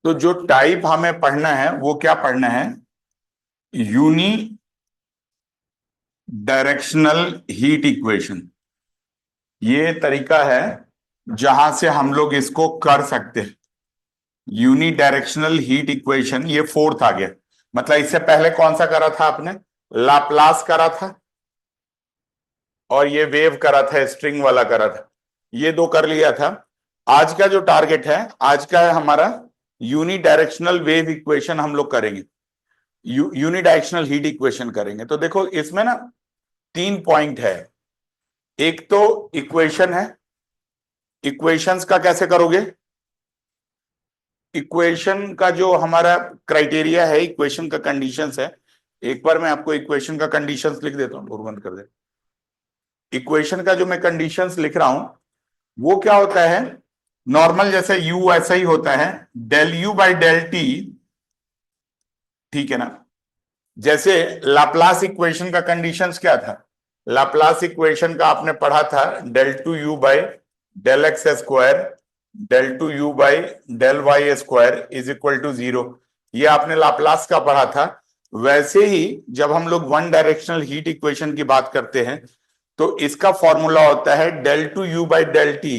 तो जो टाइप हमें पढ़ना है वो क्या पढ़ना है? Unidirectional heat equation. ये तरीका है जहां से हम लोग इसको कर सकते हैं। यूनी डायरेक्शनल हीट इक्वेशन, ये फोर्थ आ गया। मतलब इससे पहले कौन सा करा था आपने? लाप्लास करा था, और ये वेव करा था, स्ट्रिंग वाला करा था। ये दो कर लिया था। आज का जो टारगेट है, आज का है हमारा यूनी डायरेक्शनल वेव इक्वेशन हम लोग करेंगे। यूनी डायरेक्शनल हीट इक्वेशन करेंगे। तो देखो इसमें ना 3 पॉइंट है। एक तो इक्वेशन है। इक्वेशंस का कैसे करोगे? इक्वेशन का जो हमारा क्राइटेरिया है, इक्वेशन का कंडीशंस है। एक बार मैं आपको इक्वेशन का कंडीशंस लिख देता हूं, बंद कर दे। इक्वेशन का जो मैं कंडीशंस लिख रहा हूं वो क्या होता है? नॉर्मल जैसे u ऐसा ही होता है, del u by del t. ठीक है ना? जैसे लाप्लास इक्वेशन का कंडीशंस क्या था? लाप्लास इक्वेशन का आपने पढ़ा था, del two u by del x square del two u by del y square is equal to 0। ये आपने लाप्लास का पढ़ा था। वैसे ही जब हम लोग वन डायरेक्शनल हीट इक्वेशन की बात करते हैं तो इसका फॉर्मूला होता है del two u by del t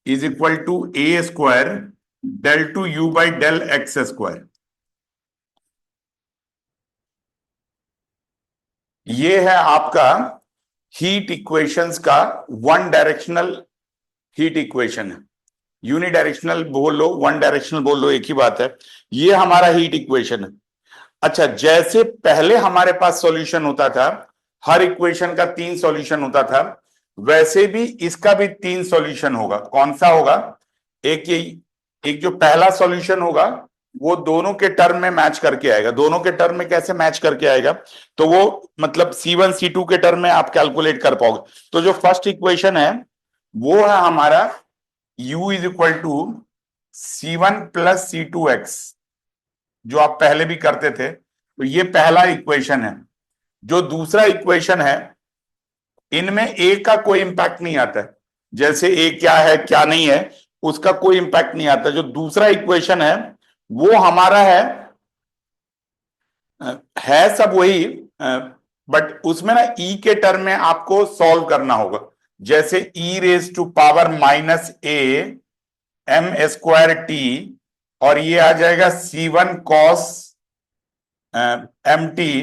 is equal to a square del two u by del x square. ये है आपका हीट इक्वेशंस का वन डायरेक्शनल हीट इक्वेशन है। यूनिडायरेक्शनल बोल लो, वन डायरेक्शनल बोल लो, एक ही बात है। ये हमारा हीट इक्वेशन है। अच्छा, जैसे पहले हमारे पास सॉल्यूशन होता था, हर इक्वेशन का 3 सॉल्यूशन होता था, वैसे भी इसका भी 3 सॉल्यूशन होगा। कौन सा होगा? एक ये, एक जो पहला सॉल्यूशन होगा वो दोनों के टर्म में मैच करके आएगा। दोनों के टर्म में कैसे मैच करके आएगा? तो वो मतलब C1 C2 के टर्म में आप कैलकुलेट कर पाओगे। तो जो फर्स्ट इक्वेशन है वो है हमारा u is equal to C1 plus C2x, जो आप पहले भी करते थे। तो ये पहला इक्वेशन है। जो दूसरा इक्वेशन है, इनमें ए का कोई इंपैक्ट नहीं आता है। जैसे ए क्या है क्या नहीं है उसका कोई इंपैक्ट नहीं आता। जो दूसरा इक्वेशन है वो हमारा है सब वही, बट उसमें ना ई के टर्म में आपको सॉल्व करना होगा। जैसे e raise to power minus a m square t, और ये आ जाएगा C1 cos m t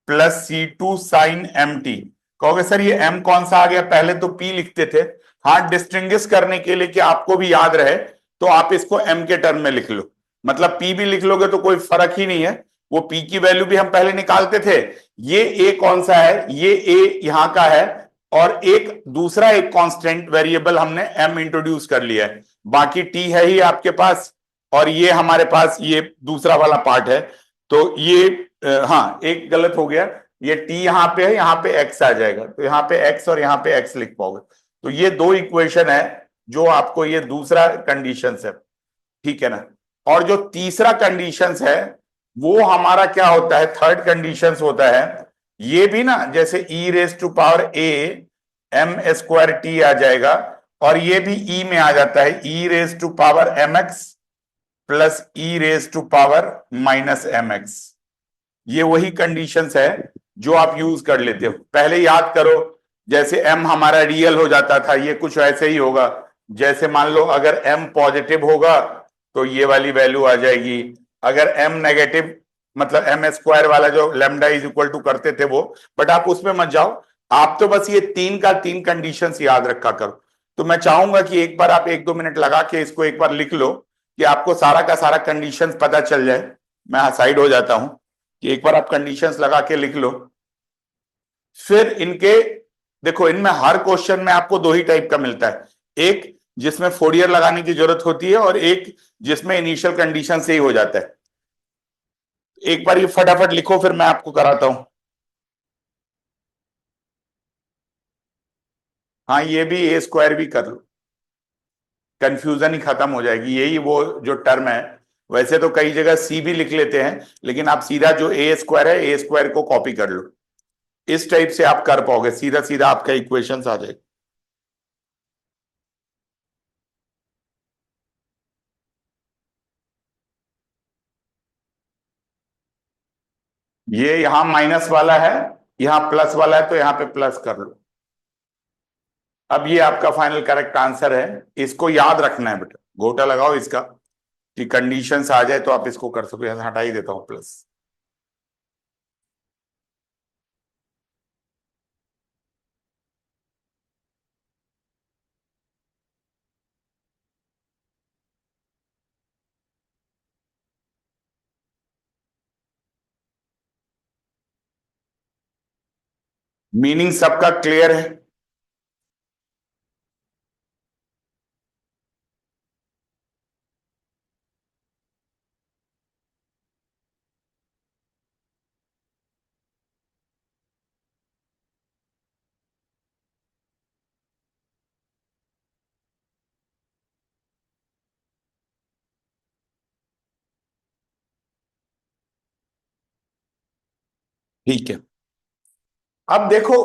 plus C2 sine m t. कहोगे सर ये m कौन सा आ गया? पहले तो p लिखते थे। हाँ, डिस्टिंग्विश करने के लिए कि आपको भी याद रहे तो आप इसको m के टर्म में लिख लो। मतलब p भी लिख लोगे तो कोई फर्क ही नहीं है, वो p की वैल्यू भी हम पहले निकालते थे। ये a कौन सा है? ये a यहां का है, और एक दूसरा एक कांस्टेंट वेरिएबल हमने m इंट्रोड्यूस कर लिया है। बाकी t है ही आपके पास, और ये हमारे पास ये दूसरा वाला पार्ट है। तो ये हाँ, एक गलत हो गया। ये t यहां पे है, यहां पे x आ जाएगा, तो यहां पे x और यहां पे x लिख पाओगे। तो ये दो इक्वेशन है जो आपको, ये दूसरा कंडीशंस है। ठीक है ना? और जो तीसरा कंडीशंस है वो हमारा क्या होता है? थर्ड कंडीशंस होता है। ये भी ना जैसे e raise to power a m square t आ जाएगा, और ये भी e में आ जाता है, e raise to power mx plus e raise to power minus mx। ये वही कंडीशंस है जो आप यूज कर लेते हो। पहले याद करो, जैसे m हमारा रियल हो जाता था, ये कुछ ऐसे ही होगा। जैसे मान लो अगर m पॉजिटिव होगा तो ये वाली वैल्यू आ जाएगी। अगर m नेगेटिव, मतलब m स्क्वायर वाला जो लैम्डा इज इक्वल टू करते थे वो, बट आप उसमें मत जाओ। आप तो बस ये 3 का 3 कंडीशंस याद रखा करो। तो मैं चाहूंगा कि एक बार आप 1-2 मिनट लगा के इसको एक बार लिख लो, कि आपको सारा का सारा कंडीशंस पता चल जाए। मैं साइड हो जाता हूं, कि एक बार आप कंडीशंस लगा के लिख लो। फिर इनके देखो, इनमें हर क्वेश्चन में आपको 2 ही टाइप का मिलता है। एक जिसमें फोरियर लगाने की जरूरत होती है, और एक जिसमें इनिशियल कंडीशन से ही हो जाता है। एक बार ये फटाफट लिखो, फिर मैं आपको कराता हूं। हाँ, ये भी ए स्क्वायर भी कर लो, कंफ्यूजन ही खत्म हो जाएगी। यही वो जो टर्म है, वैसे तो कई जगह सी भी लिख लेते हैं, लेकिन आप सीधा जो ए स्क्वायर है, ए स्क्वायर को कॉपी कर लो। इस टाइप से आप कर पाओगे, सीधा सीधा आपका इक्वेशंस आ जाएगा। ये यहां माइनस वाला है, यहां प्लस वाला है, तो यहां पे प्लस कर लो। अब ये आपका फाइनल करेक्ट आंसर है। इसको याद रखना है बेटा, गोटा लगाओ इसका कि कंडीशंस आ जाए तो आप इसको कर सको। यहां हटा ही देता हूं प्लस। मीनिंग सबका क्लियर है? ठीक है। अब देखो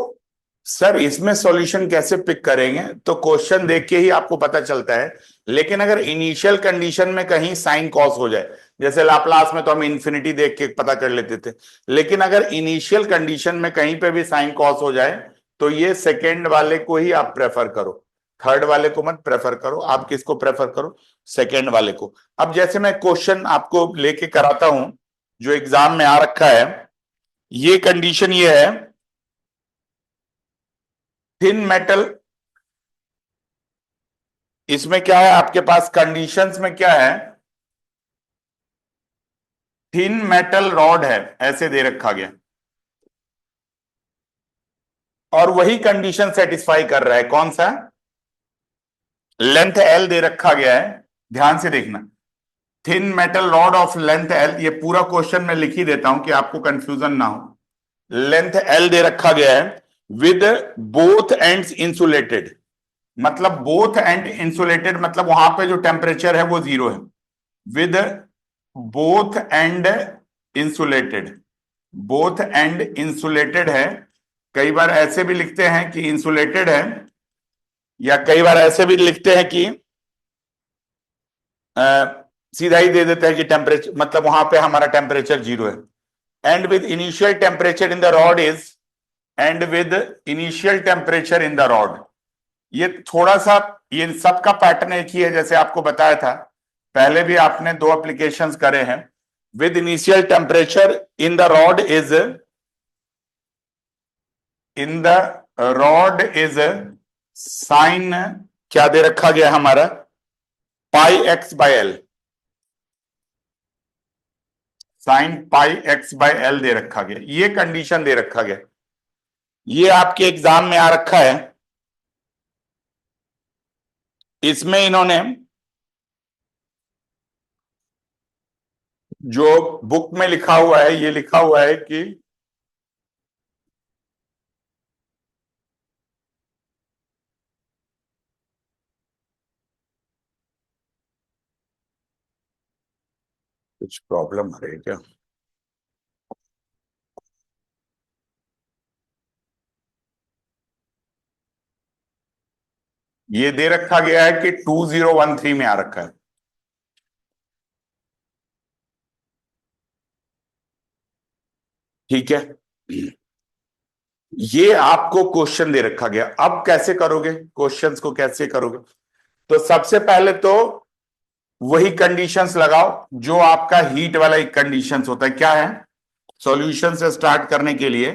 सर, इसमें सॉल्यूशन कैसे पिक करेंगे, तो क्वेश्चन देख के ही आपको पता चलता है। लेकिन अगर इनिशियल कंडीशन में कहीं साइन कॉस हो जाए, जैसे लाप्लास में तो हम इन्फिनिटी देख के पता कर लेते थे, लेकिन अगर इनिशियल कंडीशन में कहीं पे भी साइन कॉस हो जाए, तो ये सेकेंड वाले को ही आप प्रेफर करो, थर्ड वाले को मत प्रेफर करो। आप किसको प्रेफर करो? सेकेंड वाले को। अब जैसे मैं क्वेश्चन आपको लेके कराता हूं जो एग्जाम में आ रखा है, ये कंडीशन ये है, थिन मेटल। इसमें क्या है आपके पास कंडीशंस में क्या है? थिन मेटल रॉड है, ऐसे दे रखा गया, और वही कंडीशन सेटिस्फाई कर रहा है। कौन सा? लेंथ एल दे रखा गया है, ध्यान से देखना। Thin metal rod of length L, ये पूरा क्वेश्चन मैं लिख ही देता हूं कि आपको कंफ्यूजन ना हो। लेंथ एल दे रखा गया है, विद बोथ एंड्स इंसुलेटेड। मतलब बोथ एंड इंसुलेटेड, मतलब वहां पे जो टेम्परेचर है वो 0 है। With both and insulated, both and insulated है। कई बार ऐसे भी लिखते हैं कि इंसुलेटेड है, या कई बार ऐसे भी लिखते हैं कि सीधा ही दे देते हैं कि टेम्परेचर, मतलब वहां पे हमारा टेम्परेचर 0 है। And with initial temperature in the rod is, and with initial temperature in the rod. ये थोड़ा सा, ये सबका पैटर्न एक ही है, जैसे आपको बताया था पहले भी, आपने 2 एप्लीकेशंस करे हैं। With initial temperature in the rod is, in the rod is sine, क्या दे रखा गया हमारा? Pi x by l. Sine pi x by l दे रखा गया, ये कंडीशन दे रखा गया। ये आपके एग्जाम में आ रखा है। इसमें इन्होंने जो बुक में लिखा हुआ है, ये लिखा हुआ है कि कुछ प्रॉब्लम आ रही है क्या? ये दे रखा गया है कि 2013 में आ रखा है। ठीक है, ये आपको क्वेश्चन दे रखा गया। अब कैसे करोगे क्वेश्चंस को, कैसे करोगे? तो सबसे पहले तो वही कंडीशंस लगाओ जो आपका हीट वाला एक कंडीशंस होता है। क्या है? सॉल्यूशन से स्टार्ट करने के लिए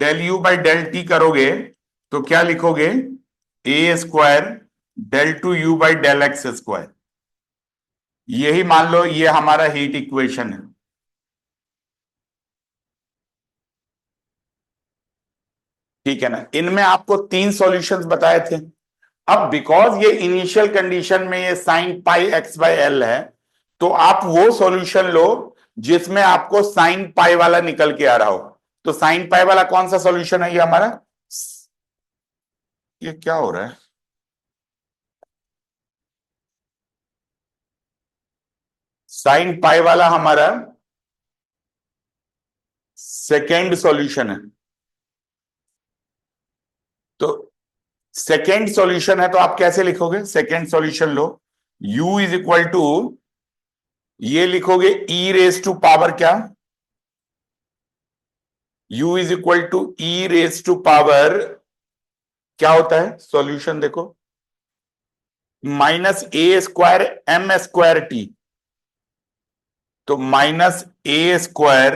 del u by del t करोगे तो क्या लिखोगे? A square del two u by del x square. यही मान लो ये हमारा हीट इक्वेशन है। ठीक है ना? इनमें आपको 3 सॉल्यूशंस बताए थे। अब बिकॉज ये इनिशियल कंडीशन में ये sign pi x by l है, तो आप वो सॉल्यूशन लो जिसमें आपको साइन पाई वाला निकल के आ रहा हो। तो साइन पाई वाला कौन सा सॉल्यूशन है ये हमारा? ये क्या हो रहा है? साइन पाई वाला हमारा सेकेंड सॉल्यूशन है। तो सेकेंड सॉल्यूशन है तो आप कैसे लिखोगे? सेकेंड सॉल्यूशन लो, u इज इक्वल टू, ये लिखोगे ई रेस टू पावर क्या? u is equal to e raise to power, क्या होता है सॉल्यूशन देखो, minus a square m square t, तो minus a square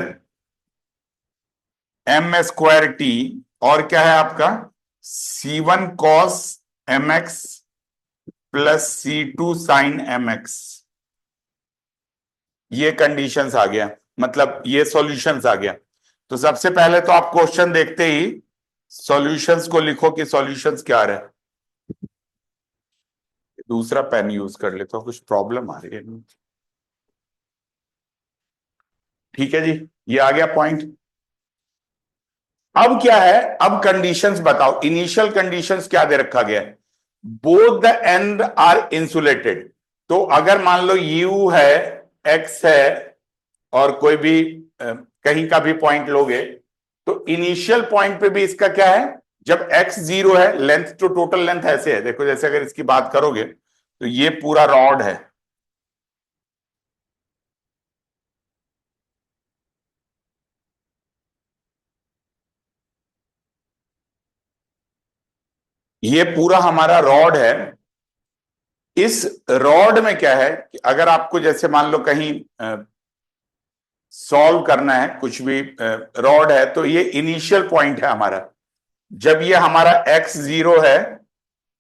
m square t, और क्या है आपका c one cos m x plus c two sine m x. ये कंडीशंस आ गया, मतलब ये सॉल्यूशंस आ गया। तो सबसे पहले तो आप क्वेश्चन देखते ही सॉल्यूशंस को लिखो कि सॉल्यूशंस क्या आ रहा है। दूसरा पेन यूज कर लेता हूं, कुछ प्रॉब्लम आ रही है। ठीक है जी, ये आ गया पॉइंट। अब क्या है, अब कंडीशंस बताओ, इनिशियल कंडीशंस क्या दे रखा गया है, both the end are insulated. तो अगर मान लो यू है, एक्स है, और कोई भी कहीं का भी पॉइंट लोगे, तो इनिशियल पॉइंट पे भी इसका क्या है, जब एक्स जीरो है, लेंथ टू टोटल लेंथ ऐसे है, देखो जैसे अगर इसकी बात करोगे तो ये पूरा रॉड है, ये पूरा हमारा रॉड है। इस रॉड में क्या है कि अगर आपको जैसे मान लो कहीं सॉल्व करना है कुछ भी, रॉड है, तो ये इनिशियल पॉइंट है हमारा। जब ये हमारा एक्स जीरो है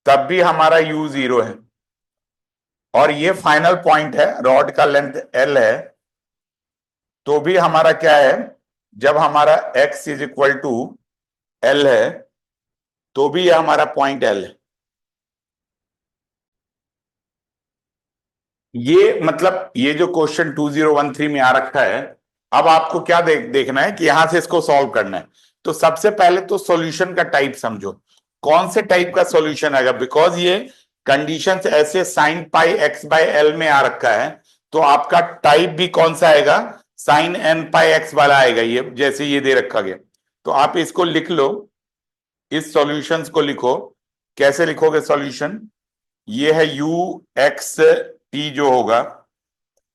तब भी हमारा यू जीरो है, और ये फाइनल पॉइंट है, रॉड का लेंथ एल है, तो भी हमारा क्या है, जब हमारा x is equal to L है तो भी ये हमारा पॉइंट एल है। ये मतलब ये जो क्वेश्चन 2013 में आ रखा है, अब आपको क्या देखना है कि यहां से इसको सॉल्व करना है। तो सबसे पहले तो सॉल्यूशन का टाइप समझो, कौन से टाइप का सॉल्यूशन आएगा, बिकॉज ये कंडीशंस ऐसे sign pi x by L में आ रखा है, तो आपका टाइप भी कौन सा आएगा, साइन एन पाई एक्स वाला आएगा, ये जैसे ये दे रखा गया। तो आप इसको लिख लो, इस सॉल्यूशंस को लिखो। कैसे लिखोगे सॉल्यूशन, ये है यू एक्स टी जो होगा,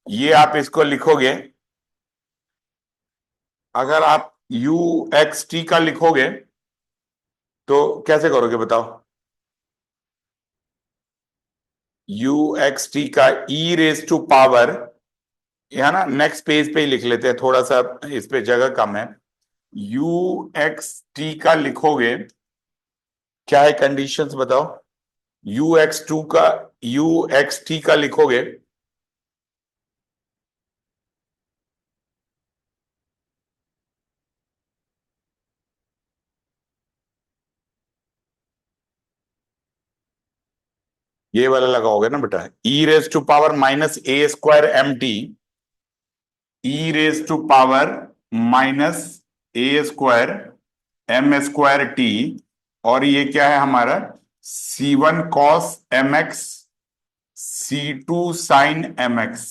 ये आप इसको लिखोगे। अगर आप यू एक्स टी का लिखोगे तो कैसे करोगे बताओ, यू एक्स टी का ई रेज टू पावर, है ना, नेक्स्ट पेज पे ही लिख लेते हैं, थोड़ा सा इस पे जगह कम है। यू एक्स टी का लिखोगे, क्या है कंडीशंस बताओ, यू एक्स टू का, यू एक्स टी का लिखोगे, ये वाला लगाओगे ना बेटा, e raise to power minus a square m t, e raise to power minus a square m square t, और ये क्या है हमारा c one cos m x c two sine m x.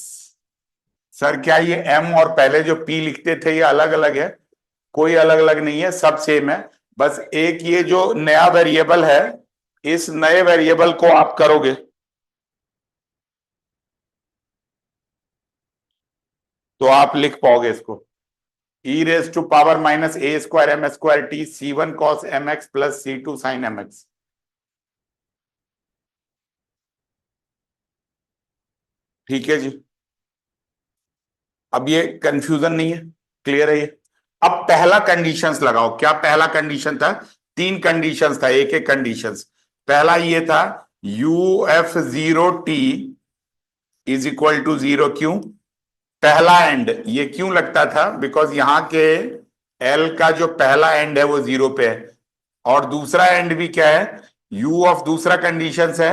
Sir क्या ये एम और पहले जो पी लिखते थे ये अलग अलग है? कोई अलग अलग नहीं है, सब सेम है। बस एक ये जो नया वेरिएबल है, इस नए वेरिएबल को आप करोगे तो आप लिख पाओगे इसको, e raise to power minus a square m square t c one cos m x plus c two sine m x. ठीक है जी, अब ये कंफ्यूजन नहीं है, क्लियर है ये। अब पहला कंडीशंस लगाओ, क्या पहला कंडीशन था, तीन कंडीशंस था, एक एक कंडीशंस। पहला ये था u of zero t is equal to zero, क्यों, पहला एंड ये क्यों लगता था, बिकॉज यहां के एल का जो पहला एंड है वो जीरो पे है, और दूसरा एंड भी क्या है, यू ऑफ दूसरा कंडीशन है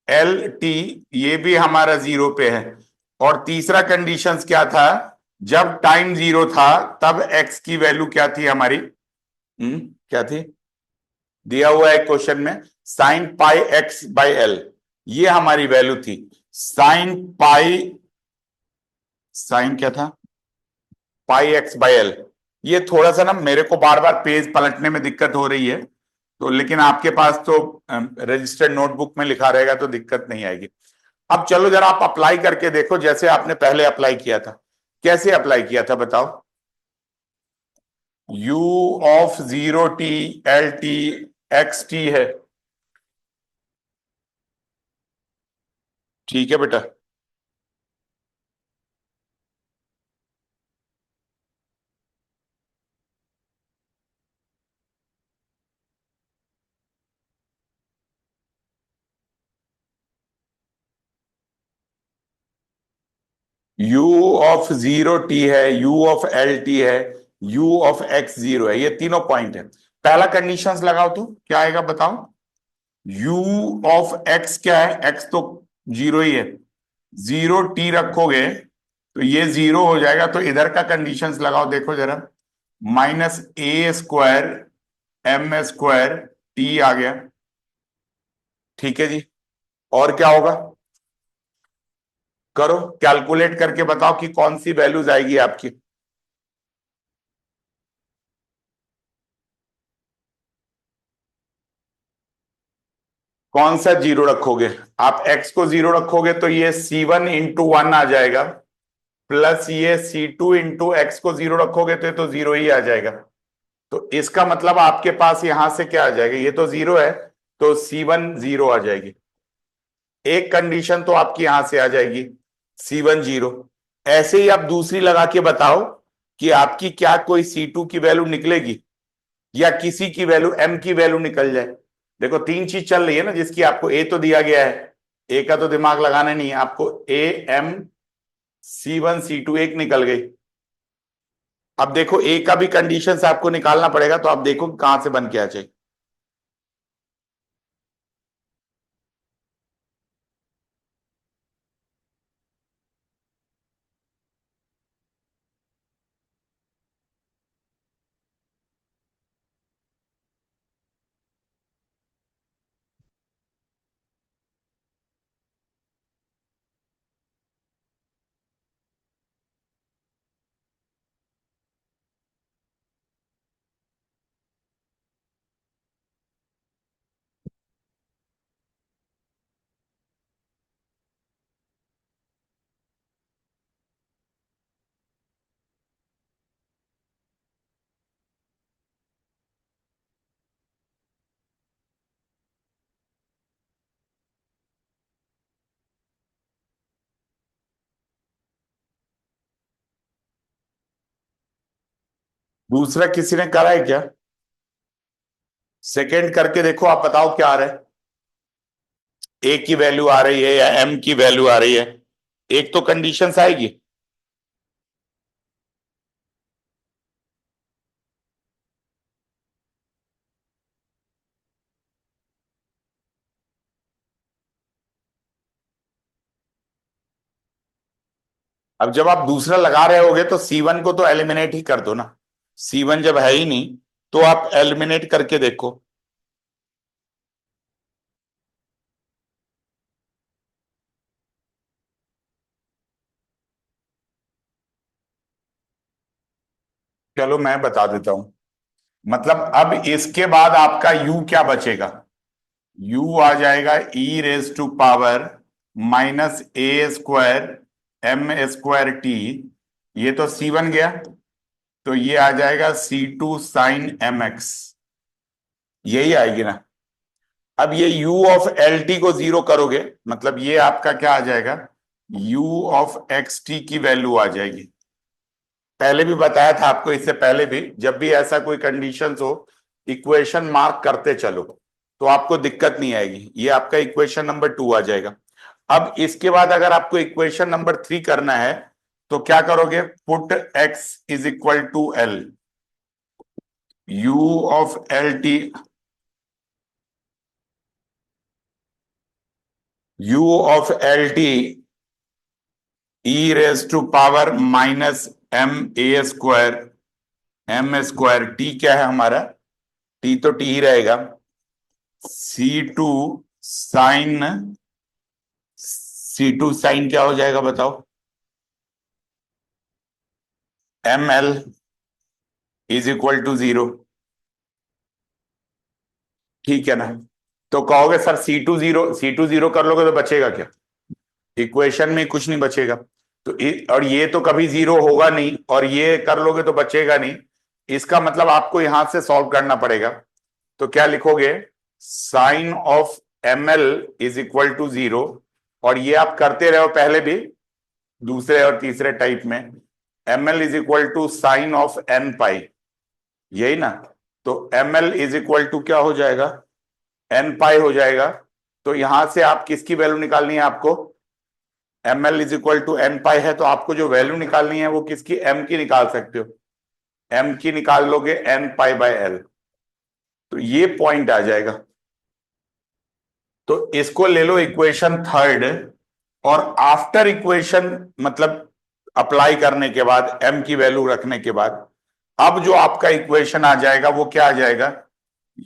एल टी, ये भी हमारा जीरो पे है। और तीसरा कंडीशंस क्या था, जब टाइम जीरो था तब एक्स की वैल्यू क्या थी हमारी, क्या थी, दिया हुआ है क्वेश्चन में, sign pi x by l, ये हमारी वैल्यू थी। साइन पाई, साइन क्या था, पाई एक्स बाई एल। ये थोड़ा सा ना मेरे को बार बार पेज पलटने में दिक्कत हो रही है, तो लेकिन आपके पास तो रजिस्टर्ड नोटबुक में लिखा रहेगा तो दिक्कत नहीं आएगी। अब चलो जरा आप अप्लाई करके देखो, जैसे आपने पहले अप्लाई किया था, कैसे अप्लाई किया था बताओ। u of 0t L T x t है। ठीक है बेटा। u ऑफ 0t है, u ऑफ एल टी है, u ऑफ एक्स 0 है, ये तीनों पॉइंट है। पहला कंडीशंस लगाओ तो क्या आएगा बताओ। u ऑफ x क्या है, x तो 0 ही है, 0t रखोगे तो ये 0 हो जाएगा, तो इधर का कंडीशंस लगाओ देखो जरा। -a² m² t आ गया। ठीक है जी। और क्या होगा, करो कैलकुलेट करके बताओ कि कौन सी वैल्यूज आएगी आपकी। कौन सा जीरो रखोगे, आप x को 0 रखोगे तो ये c1 × 1 आ जाएगा, प्लस ये c2 × x को 0 रखोगे तो ये तो 0 ही आ जाएगा। तो इसका मतलब आपके पास यहां से क्या आ जाएगा, ये तो 0 है तो c1 0 आ जाएगी। एक कंडीशन तो आपकी यहां से आ जाएगी, c1 0। ऐसे ही आप दूसरी लगा के बताओ कि आपकी क्या कोई c2 की वैल्यू निकलेगी या किसी की वैल्यू m की वैल्यू निकल जाए। देखो तीन चीज चल रही है ना, जिसकी आपको a तो दिया गया है, a का तो दिमाग लगाना नहीं है आपको, a m c1 c2 एक निकल गई। अब देखो a का भी कंडीशन से आपको निकालना पड़ेगा, तो आप देखो कहां से बन के आ जाए। दूसरा किसी ने करा है क्या, सेकंड करके देखो, आप बताओ क्या आ रहा है। ए की वैल्यू आ रही है या एम की वैल्यू आ रही है, एक तो कंडीशंस आएगी। अब जब आप दूसरा लगा रहे होगे तो C1 को तो एलिमिनेट ही कर दो ना, C1 जब है ही नहीं तो आप एलिमिनेट करके देखो। चलो मैं बता देता हूं, मतलब अब इसके बाद आपका u क्या बचेगा, u आ जाएगा e⁻⁻ -a² m² t, ये तो C1 गया, तो ये आ जाएगा C2 sin mx, यही आएगी ना। अब ये u ऑफ एल टी को 0 करोगे, मतलब ये आपका क्या आ जाएगा, u ऑफ एक्स टी की वैल्यू आ जाएगी। पहले भी बताया था आपको, इससे पहले भी, जब भी ऐसा कोई कंडीशन हो इक्वेशन मार्क करते चलो तो आपको दिक्कत नहीं आएगी। ये आपका इक्वेशन नंबर 2 आ जाएगा। अब इसके बाद अगर आपको इक्वेशन नंबर 3 करना है तो क्या करोगे, put x = l, u of L T, u of L T e⁻⁻ -m² t क्या है हमारा, t तो t ही रहेगा, C2 साइन, C2 साइन क्या हो जाएगा बताओ, ml = 0। ठीक है ना। तो कहोगे सर C2 0 कर लोगे तो बचेगा क्या, इक्वेशन में कुछ नहीं बचेगा। तो और ये तो कभी 0 होगा नहीं, और ये कर लोगे तो बचेगा नहीं, इसका मतलब आपको यहां से सॉल्व करना पड़ेगा। तो क्या लिखोगे, sine of m L is equal to 0, और ये आप करते रहो पहले भी दूसरे और तीसरे टाइप में, m L is equal to sine of n pi, यही ना। तो m L is equal to क्या हो जाएगा, एन पाई हो जाएगा। तो यहां से आप किसकी वैल्यू निकालनी है आपको, m L is equal to n pi है, तो आपको जो वैल्यू निकालनी है वो किसकी, एम की निकाल सकते हो, एम की निकाल लोगे एन पाई बाय एल, तो ये पॉइंट आ जाएगा। तो इसको ले लो इक्वेशन थर्ड, और आफ्टर इक्वेशन मतलब अप्लाई करने के बाद, एम की वैल्यू रखने के बाद, अब जो आपका इक्वेशन आ जाएगा वो क्या आ जाएगा,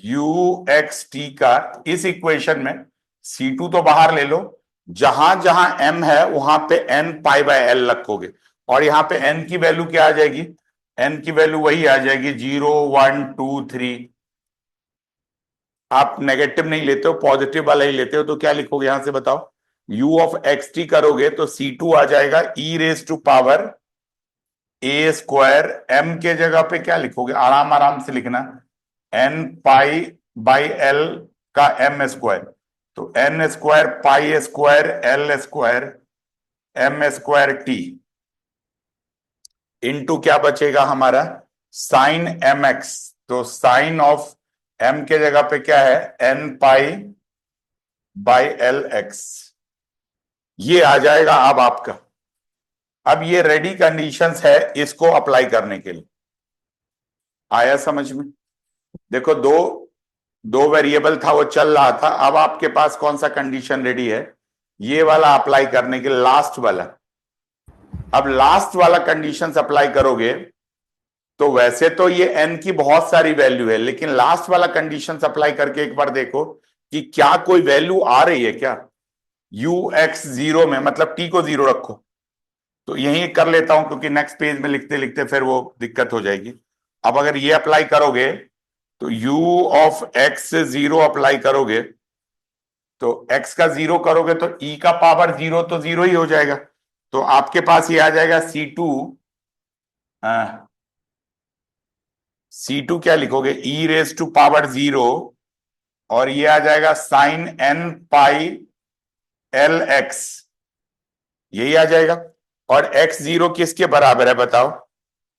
यू एक्स टी का, इस इक्वेशन में सी टू तो बाहर ले लो, जहां जहां एम है वहां पे एन पाई बाय एल रखोगे, और यहां पे एन की वैल्यू क्या आ जाएगी, एन की वैल्यू वही आ जाएगी 0 1 2 3। आप नेगेटिव नहीं लेते हो, पॉजिटिव वाला ही लेते हो, तो क्या लिखोगे यहां से बताओ, u ऑफ एक्स टी करोगे तो C2 आ जाएगा e raise to power a square, m के जगह पे क्या लिखोगे, आराम आराम से लिखना, n पाई बाई l का m स्क्वायर, तो n square pi square l square m square t, into क्या बचेगा हमारा, साइन एम एक्स, तो साइन ऑफ m के जगह पे क्या है, n pi by L x, ये आ जाएगा अब आपका। अब ये रेडी कंडीशंस है इसको अप्लाई करने के लिए, आया समझ में। देखो दो दो वेरिएबल था वो चल रहा था, अब आपके पास कौन सा कंडीशन रेडी है, ये वाला अप्लाई करने के लिए, लास्ट वाला। अब लास्ट वाला कंडीशंस अप्लाई करोगे तो वैसे तो ये n की बहुत सारी वैल्यू है, लेकिन लास्ट वाला कंडीशंस अप्लाई करके एक बार देखो कि क्या कोई वैल्यू आ रही है क्या, u x 0 में, मतलब t को 0 रखो। तो यही कर लेता हूं क्योंकि नेक्स्ट पेज में लिखते लिखते फिर वो दिक्कत हो जाएगी। अब अगर ये अप्लाई करोगे तो u ऑफ x 0 अप्लाई करोगे, तो x का 0 करोगे तो e का पावर 0 तो 0 ही हो जाएगा। तो आपके पास ये आ जाएगा C2 क्या लिखोगे, e रेज टू पावर 0, और ये आ जाएगा sine n pi L x, यही आ जाएगा। और x0 किसके बराबर है बताओ,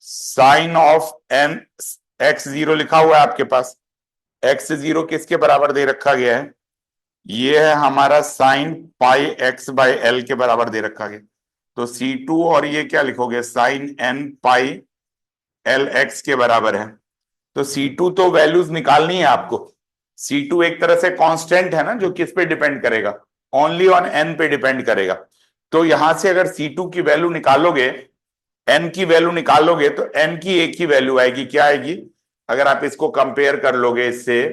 साइन ऑफ n, x0 लिखा हुआ है आपके पास, x0 किसके बराबर दे रखा गया है, ये है हमारा sign pi x by L के बराबर दे रखा गया। तो C2 और ये क्या लिखोगे, sine n pi L x के बराबर है। तो C2 तो वैल्यूज निकालनी है आपको, C2 एक तरह से कांस्टेंट है ना, जो किस पे डिपेंड करेगा, ओनली ऑन n पे डिपेंड करेगा। तो यहां से अगर C2 की वैल्यू निकालोगे, n की वैल्यू निकालोगे, तो n की एक ही वैल्यू आएगी, क्या आएगी, अगर आप इसको कंपेयर कर लोगे इससे,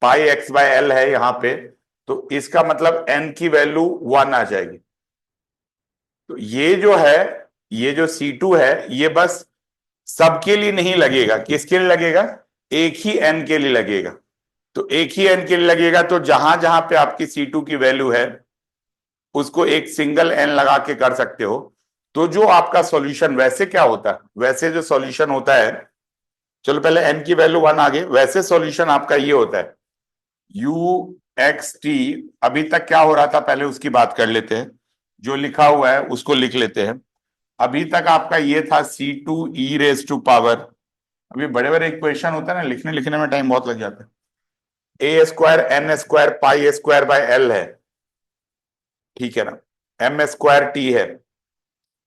पाई एक्स बाय एल है यहां पे, तो इसका मतलब n की वैल्यू 1 आ जाएगी। तो ये जो है, ये जो C2 है, ये बस सबके लिए नहीं लगेगा, किसके लिए लगेगा, एक ही n के लिए लगेगा। तो एक ही n के लिए लगेगा, तो जहां जहां पे आपकी C2 की वैल्यू है उसको एक सिंगल n लगा के कर सकते हो। तो जो आपका सॉल्यूशन वैसे क्या होता है, वैसे जो सॉल्यूशन होता है, चलो पहले n की वैल्यू 1 आ गई, वैसे सॉल्यूशन आपका ये होता है, u एक्स टी, अभी तक क्या हो रहा था पहले उसकी बात कर लेते हैं, जो लिखा हुआ है उसको लिख लेते हैं। अभी तक आपका ये था C2 e raise to power, अभी बड़े बड़े इक्वेशन होता है ना, लिखने लिखने में टाइम बहुत लग जाता है, a square n square pi square by l है, ठीक है ना, एम स्क्वायर टी है।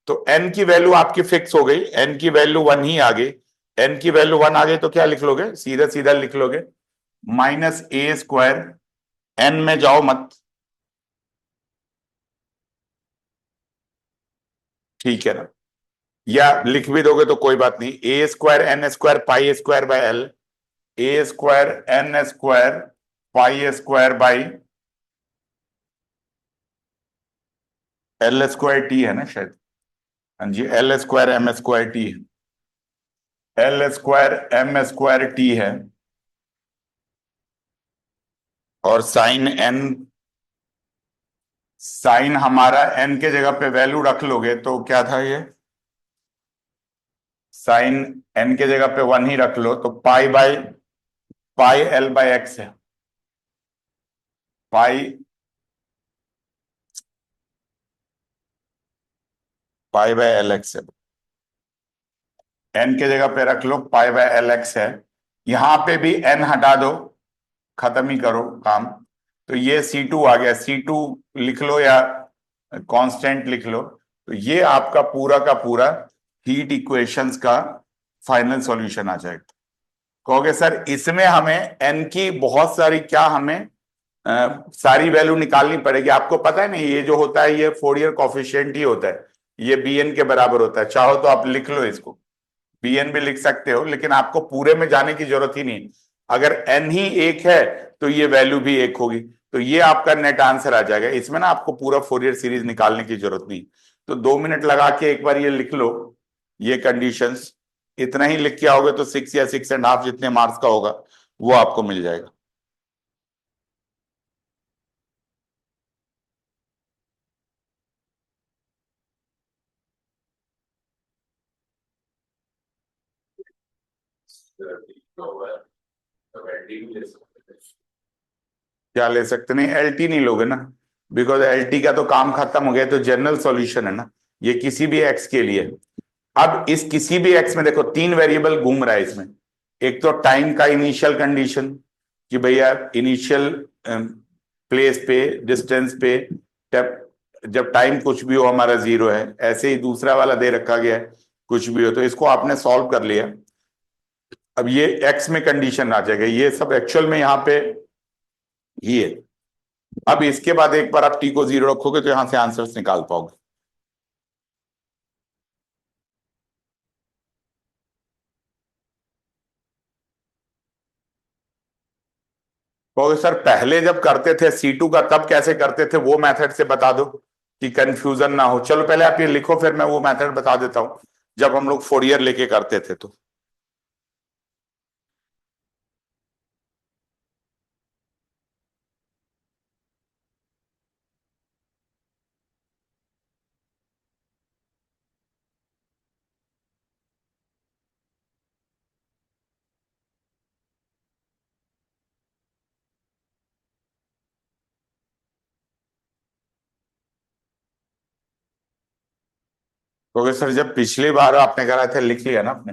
तो n की वैल्यू आपकी फिक्स हो गई, n की वैल्यू 1 ही आ गई, n की वैल्यू 1 आ गई तो क्या लिख लोगे, सीधा सीधा लिख लोगे माइनस ए स्क्वायर, n में जाओ मत, ठीक है ना, या लिख भी दोगे तो कोई बात नहीं, a square n square pi square by l, a square n square pi square by l square t है ना शायद, हाँ जी, l square m square t, l square m square t है, और साइन एन, साइन हमारा n के जगह पे वैल्यू रख लोगे तो क्या था ये, साइन एन के जगह पे 1 ही रख लो, तो पाई एल बाय एक्स है। पाई पाई बाय एल एक्स है। एन के जगह पे रख लो, पाई बाय एल एक्स है। यहां पे भी एन हटा दो, खत्म ही करो काम। तो ये C2 आ गया। C2 लिख लो या कांस्टेंट लिख लो। तो ये आपका पूरा का पूरा हीट इक्वेशंस का फाइनल सॉल्यूशन आ जाएगा। कहोगे सर इसमें हमें एन की बहुत सारी, क्या हमें सारी वैल्यू निकालनी पड़ेगी? आपको पता है नहीं, ये जो होता है ये फोरियर कॉफिशिएंट ही होता है। ये bn के बराबर होता है। चाहो तो आप लिख लो इसको, bn भी लिख सकते हो, लेकिन आपको पूरे में जाने की जरूरत ही नहीं। अगर n ही एक है तो ये वैल्यू भी एक होगी। तो ये आपका नेट आंसर आ जाएगा। इसमें ना आपको पूरा फोरियर सीरीज निकालने की जरूरत नहीं। तो 2 मिनट लगा के एक बार ये लिख लो, ये कंडीशंस। इतना ही लिख के आओगे तो 6 या 6.5 जितने मार्क्स का होगा वो आपको मिल जाएगा। क्या ले सकते? नहीं, एलटी नहीं लोगे ना, बिकॉज एलटी का तो काम खत्म हो गया। तो जनरल सॉल्यूशन है ना, ये किसी भी एक्स के लिए। अब इस किसी भी एक्स में देखो 3 वेरिएबल घूम रहा है इसमें। एक तो टाइम का इनिशियल कंडीशन, कि भैया इनिशियल प्लेस पे, डिस्टेंस पे, जब जब टाइम कुछ भी हो हमारा 0 है। ऐसे ही दूसरा वाला दे रखा गया है, कुछ भी हो। तो इसको आपने सॉल्व कर लिया। अब ये एक्स में कंडीशन आ जाएगा, ये सब एक्चुअल में यहाँ पे ये। अब इसके बाद एक बार आप टी को 0 रखोगे तो यहां से आंसर्स निकाल पाओगे। कहोगे सर पहले जब करते थे C2 का तब कैसे करते थे, वो मेथड से बता दो कि कंफ्यूजन ना हो। चलो पहले आप ये लिखो, फिर मैं वो मेथड बता देता हूं जब हम लोग फोरियर लेके करते थे। तो कहोगे सर जब पिछली बार आपने कराया था, लिख लिया ना आपने,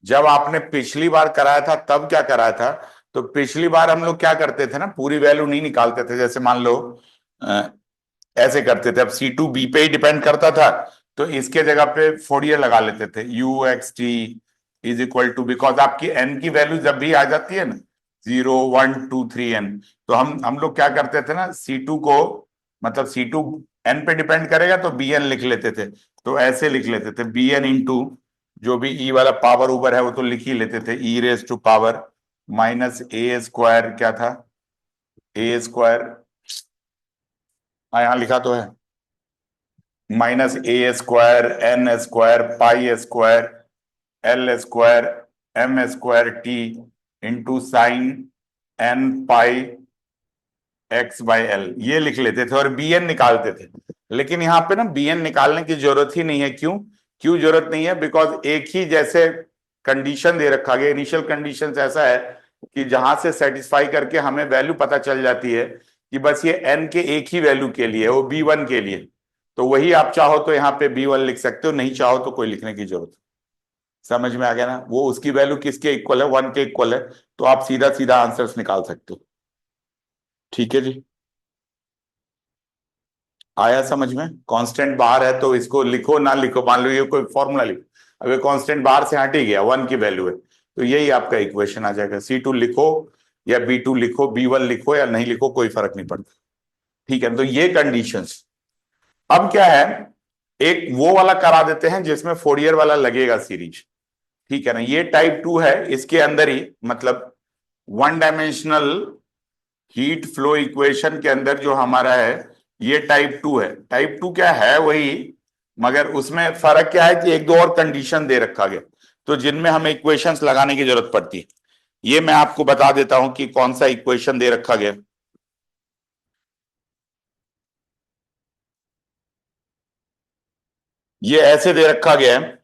जब आपने पिछली बार कराया था तब क्या कराया था? तो पिछली बार हम लोग क्या करते थे ना, पूरी वैल्यू नहीं निकालते थे। जैसे मान लो ऐसे करते थे। अब C2 B पे ही डिपेंड करता था, तो इसके जगह पे फोरियर लगा लेते थे। UXT is equal to, because आपकी एन की वैल्यू जब भी आ जाती है ना 0 1 2 3 n, तो हम लोग क्या करते थे ना, C2 को, मतलब C2 n पे डिपेंड करेगा तो bn लिख लेते थे। तो ऐसे लिख लेते थे bn इंटू जो भी ई वाला पावर ऊपर है वो तो लिख ही लेते थे, e raise to power minus a square, क्या था, ए स्क्वायर, हाँ यहाँ लिखा तो है, minus a square n square pi square l square m square t into sine n pi x by l, ये लिख लेते थे और bn निकालते थे। लेकिन यहाँ पे ना bn निकालने की जरूरत ही नहीं है। क्यों? क्यों जरूरत नहीं है? बिकॉज एक ही जैसे कंडीशन दे रखा गया, इनिशियल कंडीशन ऐसा है कि जहां से सेटिस्फाई करके हमें वैल्यू पता चल जाती है कि बस ये n के एक ही वैल्यू के लिए, वो b1 के लिए। तो वही आप चाहो तो यहाँ पे b1 लिख सकते हो, नहीं चाहो तो कोई लिखने की जरूरत। समझ में आ गया ना? वो उसकी वैल्यू किसके इक्वल है, 1 के इक्वल है। तो आप सीधा सीधा आंसर्स निकाल सकते हो। ठीक है जी, आया समझ में? कांस्टेंट बाहर है तो इसको लिखो ना लिखो, मान लो ये कोई फॉर्मूला लिखो, अब ये कांस्टेंट बाहर से हट ही गया, 1 की वैल्यू है, तो यही आपका इक्वेशन आ जाएगा। C2 लिखो या B2 लिखो, B1 लिखो या नहीं लिखो, कोई फर्क नहीं पड़ता। ठीक है, तो ये कंडीशंस। अब क्या है, एक वो वाला करा देते हैं जिसमें फोरियर वाला लगेगा सीरीज। ठीक है ना, ये टाइप 2 है, इसके अंदर ही मतलब 1 डायमेंशनल हीट फ्लो इक्वेशन के अंदर जो हमारा है ये टाइप 2 है। टाइप 2 क्या है वही, मगर उसमें फर्क क्या है कि एक दो और कंडीशन दे रखा गया, तो जिनमें हमें इक्वेशंस लगाने की जरूरत पड़ती है। ये मैं आपको बता देता हूं कि कौन सा इक्वेशन दे रखा गया। ये ऐसे दे रखा गया है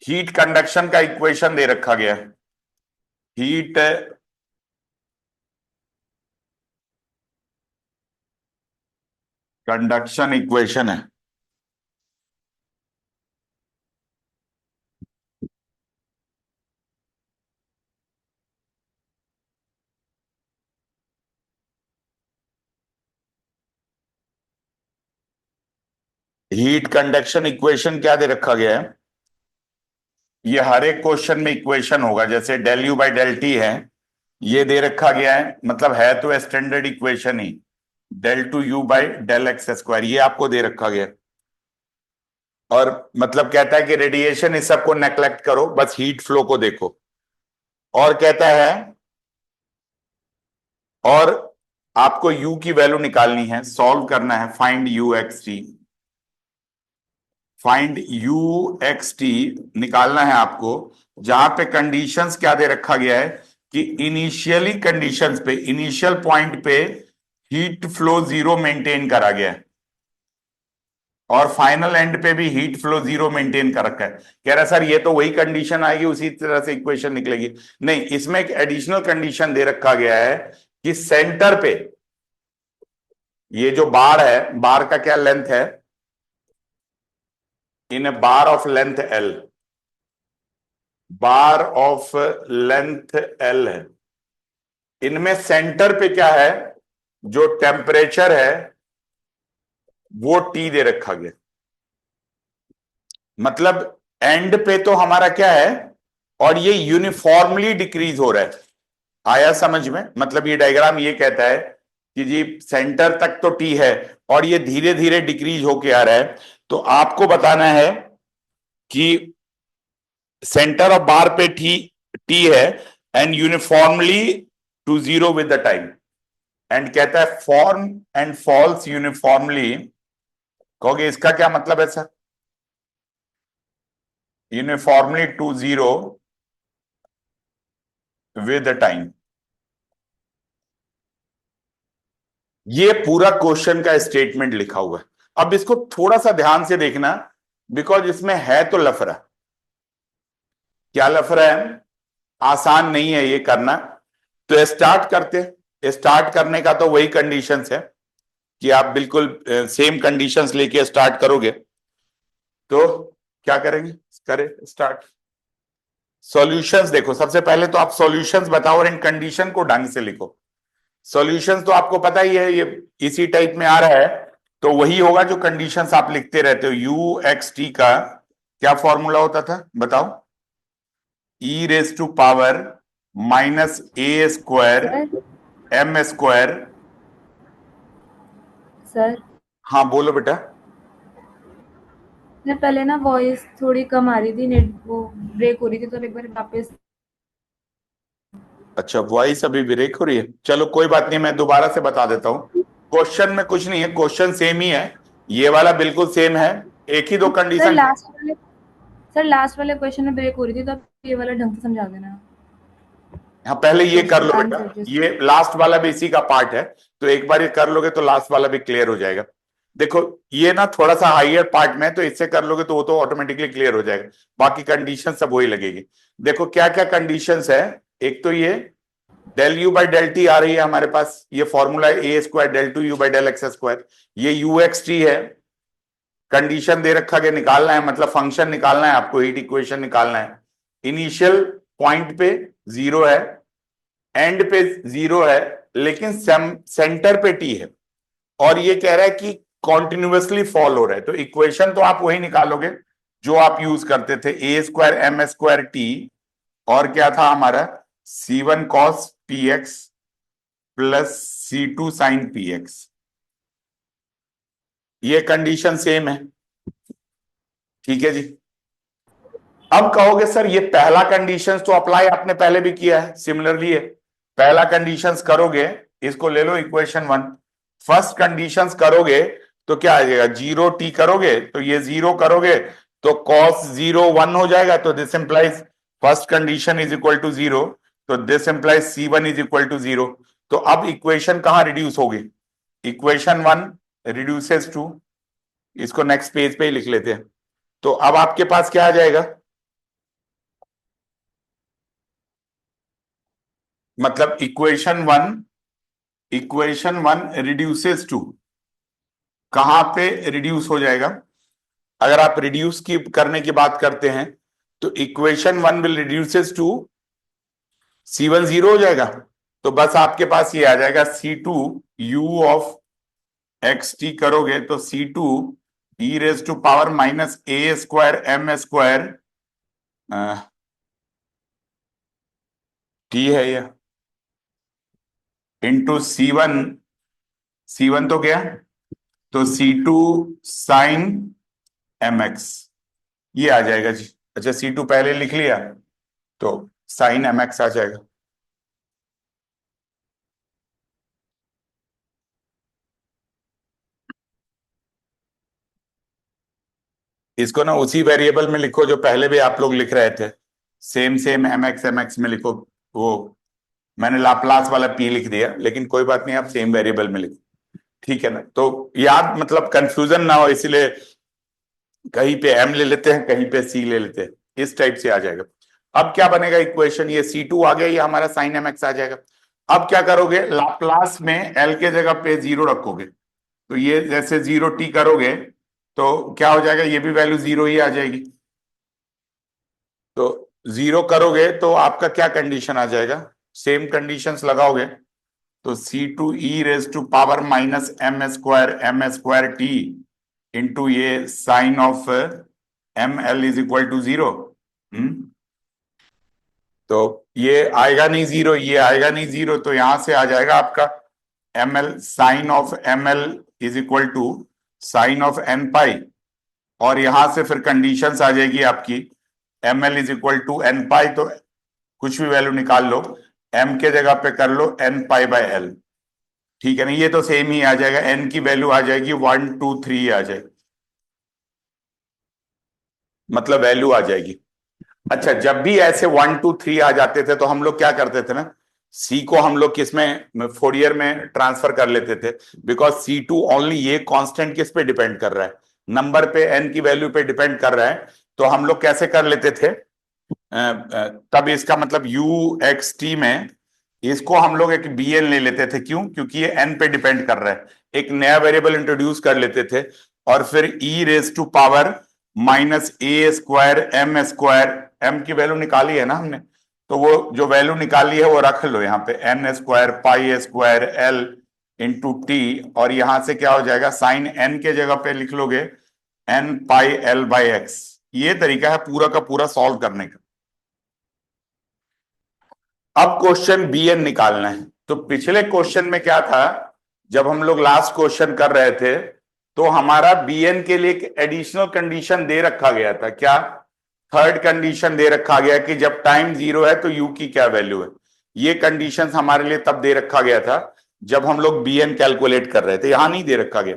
हीट कंडक्शन का इक्वेशन दे रखा गया है। हीट कंडक्शन इक्वेशन है। हीट कंडक्शन इक्वेशन क्या दे रखा गया है? ये हर एक क्वेश्चन में इक्वेशन होगा, जैसे del u by del t है, ये दे रखा गया है, मतलब है तो स्टैंडर्ड इक्वेशन ही, del two u by del x square, ये आपको दे रखा गया है। और मतलब कहता है कि रेडिएशन इस सब को नेग्लेक्ट करो, बस हीट फ्लो को देखो। और कहता है, और आपको u की वैल्यू निकालनी है, सॉल्व करना है, find you x T. Find you x T निकालना है आपको, जहां पे कंडीशंस क्या दे रखा गया है कि इनिशियली कंडीशंस पे, इनिशियल पॉइंट पे हीट फ्लो जीरो मेंटेन करा गया है, और फाइनल एंड पे भी हीट फ्लो जीरो मेंटेन कर रखा है। कह रहा है सर ये तो वही कंडीशन आएगी, उसी तरह से इक्वेशन निकलेगी। नहीं, इसमें एक एडिशनल कंडीशन दे रखा गया है कि सेंटर पे ये जो बार है, बार का क्या लेंथ है, in a bar of length l, bar of length L है, इनमें सेंटर पे क्या है, जो टेम्परेचर है वो टी दे रखा गया। मतलब एंड पे तो हमारा क्या है, और ये यूनिफॉर्मली डिक्रीज हो रहा है। आया समझ में? मतलब ये डायग्राम ये कहता है कि जी सेंटर तक तो टी है और ये धीरे धीरे डिक्रीज होके आ रहा है। तो आपको बताना है कि सेंटर ऑफ बार पे टी टी है and uniformly to zero with the time, and कहता है फॉर्म एंड फॉल्स यूनिफॉर्मली। कहोगे इसका क्या मतलब है sir? Uniformly to zero with the time, ये पूरा क्वेश्चन का स्टेटमेंट लिखा हुआ है। अब इसको थोड़ा सा ध्यान से देखना, बिकॉज इसमें है तो लफड़ा। क्या लफड़ा है? आसान नहीं है ये करना। तो स्टार्ट करते, स्टार्ट करने का तो वही कंडीशंस है कि आप बिल्कुल सेम कंडीशंस लेके स्टार्ट करोगे। तो क्या करेंगे? करें स्टार्ट। सॉल्यूशंस देखो, सबसे पहले तो आप सॉल्यूशंस बताओ और इन कंडीशन को ढंग से लिखो। सॉल्यूशंस तो आपको पता ही है, ये इसी टाइप में आ रहा है, तो वही होगा जो कंडीशंस आप लिखते रहते हो। यू एक्स टी का क्या फॉर्मूला होता था बताओ? E raise to power minus a square m square. Sir हाँ बोलो बेटा। मैं पहले ना वॉइस थोड़ी कम आ रही थी, नेट वो ब्रेक हो रही थी, तो एक बार वापस। अच्छा, वॉइस अभी ब्रेक हो रही है, चलो कोई बात नहीं, मैं दोबारा से बता देता हूं। क्वेश्चन में कुछ नहीं है, क्वेश्चन सेम ही है, ये वाला बिल्कुल सेम है, एक ही दो सर कंडीशन। लास्ट वाले सर लास्ट वाले क्वेश्चन में ब्रेक हो रही थी, तो आप ये वाला ढंग से समझा देना। हाँ पहले ये कर क्वेश्चन लो बेटा, आंसर जस्ट। ये लास्ट वाला भी इसी का पार्ट है, तो एक बार ये कर लोगे तो लास्ट वाला भी क्लियर हो जाएगा। देखो ये ना थोड़ा सा हाइयर पार्ट में है, तो इससे कर लोगे तो वो तो ऑटोमेटिकली क्लियर हो जाएगा, बाकी कंडीशन सब वही लगेगी। देखो क्या क्या कंडीशंस है। एक तो ये del u by del t आ रही है हमारे पास, ये formula a square del two u by del x square, ये यू एक्स टी है। कंडीशन दे रखा के निकालना है, मतलब फंक्शन निकालना है आपको, हीट इक्वेशन निकालना है। इनिशियल पॉइंट पे जीरो है, एंड पे जीरो है, लेकिन सेंटर पे टी है, और ये कह रहा है कि कॉन्टिन्यूसली फॉल हो रहा है। तो इक्वेशन तो आप वही निकालोगे जो आप यूज करते थे, a square m square t, और क्या था हमारा, c one cos p x plus c two sine p x. ये कंडीशन सेम है, ठीक है जी। अब कहोगे सर ये पहला कंडीशंस तो अप्लाई आपने पहले भी किया है, सिमिलरली है। पहला कंडीशंस करोगे, इसको ले लो इक्वेशन वन, फर्स्ट कंडीशंस करोगे तो क्या आ जाएगा, जीरो टी करोगे तो ये जीरो करोगे तो कॉस जीरो वन हो जाएगा, तो this implies first condition is equal to zero, तो this implies c one is equal to zero. तो अब इक्वेशन कहां रिड्यूस होगी? इक्वेशन वन रिड्यूसेस टू, इसको नेक्स्ट पेज पे ही लिख लेते हैं। तो अब आपके पास क्या आ जाएगा, मतलब इक्वेशन वन रिड्यूसेस टू, कहां पे रिड्यूस हो जाएगा? अगर आप रिड्यूस की करने की बात करते हैं तो equation one will reduces to C1 zero हो जाएगा, तो बस आपके पास ये आ जाएगा C2 u of x T करोगे तो C2 e raise to power minus a square m square t है ये, इंटू C1 तो क्या, तो C2 साइन mx, ये आ जाएगा जी। अच्छा C2 पहले लिख लिया तो साइन mx आ जाएगा। इसको ना उसी वेरिएबल में लिखो जो पहले भी आप लोग लिख रहे थे, सेम सेम mx में लिखो। वो मैंने लाप्लास वाला p लिख दिया, लेकिन कोई बात नहीं, आप सेम वेरिएबल में लिखो, ठीक है ना। तो याद मतलब कंफ्यूजन ना हो, इसलिए कहीं पे m ले लेते हैं, कहीं पे c ले लेते हैं, इस टाइप से आ जाएगा। अब क्या बनेगा इक्वेशन, ये C2 आ गया, ये हमारा साइन mx आ जाएगा। अब क्या करोगे, लाप्लास में l के जगह पे जीरो रखोगे, तो ये जैसे जीरो टी करोगे तो क्या हो जाएगा, ये भी वैल्यू जीरो ही आ जाएगी। तो जीरो करोगे तो आपका क्या कंडीशन आ जाएगा, सेम कंडीशंस लगाओगे तो C2 e raise to power minus m square t into ये sine of m L is equal to zero. तो ये आएगा नहीं जीरो, ये आएगा नहीं जीरो, तो यहां से आ जाएगा आपका m l sine of m L is equal to sine of n pi, और यहां से फिर कंडीशंस आ जाएगी आपकी m L is equal to n pi, तो कुछ भी वैल्यू निकाल लो, एम के जगह पे कर लो एन पाई बाय एल, ठीक है ना। ये तो सेम ही आ जाएगा, एन की वैल्यू आ जाएगी 1 2 3 आ जाएगी, मतलब वैल्यू आ जाएगी। अच्छा, जब भी ऐसे 1 2 3 आ जाते थे तो हम लोग क्या करते थे ना, सी को हम लोग किस में फोरियर में ट्रांसफर कर लेते थे, बिकॉज C2 ओनली ये कांस्टेंट किस पे डिपेंड कर रहा है, नंबर पे, n की वैल्यू पे डिपेंड कर रहा है। तो हम लोग कैसे कर लेते थे, तब इसका मतलब UXT में इसको हम लोग एक BN ले लेते थे, क्यों, क्योंकि ये n पे डिपेंड कर रहा है, एक नया वेरिएबल इंट्रोड्यूस कर लेते थे, और फिर e raise to power minus a square m square, m की वैल्यू निकाली है ना हमने, तो वो जो वैल्यू निकाली है वो रख लो यहाँ पे, n square pi square L into t, और यहां से क्या हो जाएगा, साइन n के जगह पे लिख लोगे n pi L by x. ये तरीका है पूरा का पूरा सॉल्व करने का। अब क्वेश्चन BN निकालना है। तो पिछले क्वेश्चन में क्या था, जब हम लोग लास्ट क्वेश्चन कर रहे थे तो हमारा BN के लिए एक एडिशनल कंडीशन दे रखा गया था, क्या, थर्ड कंडीशन दे रखा गया कि जब टाइम जीरो है तो U की क्या वैल्यू है। ये कंडीशन हमारे लिए तब दे रखा गया था जब हम लोग BN कैलकुलेट कर रहे थे, यहां नहीं दे रखा गया।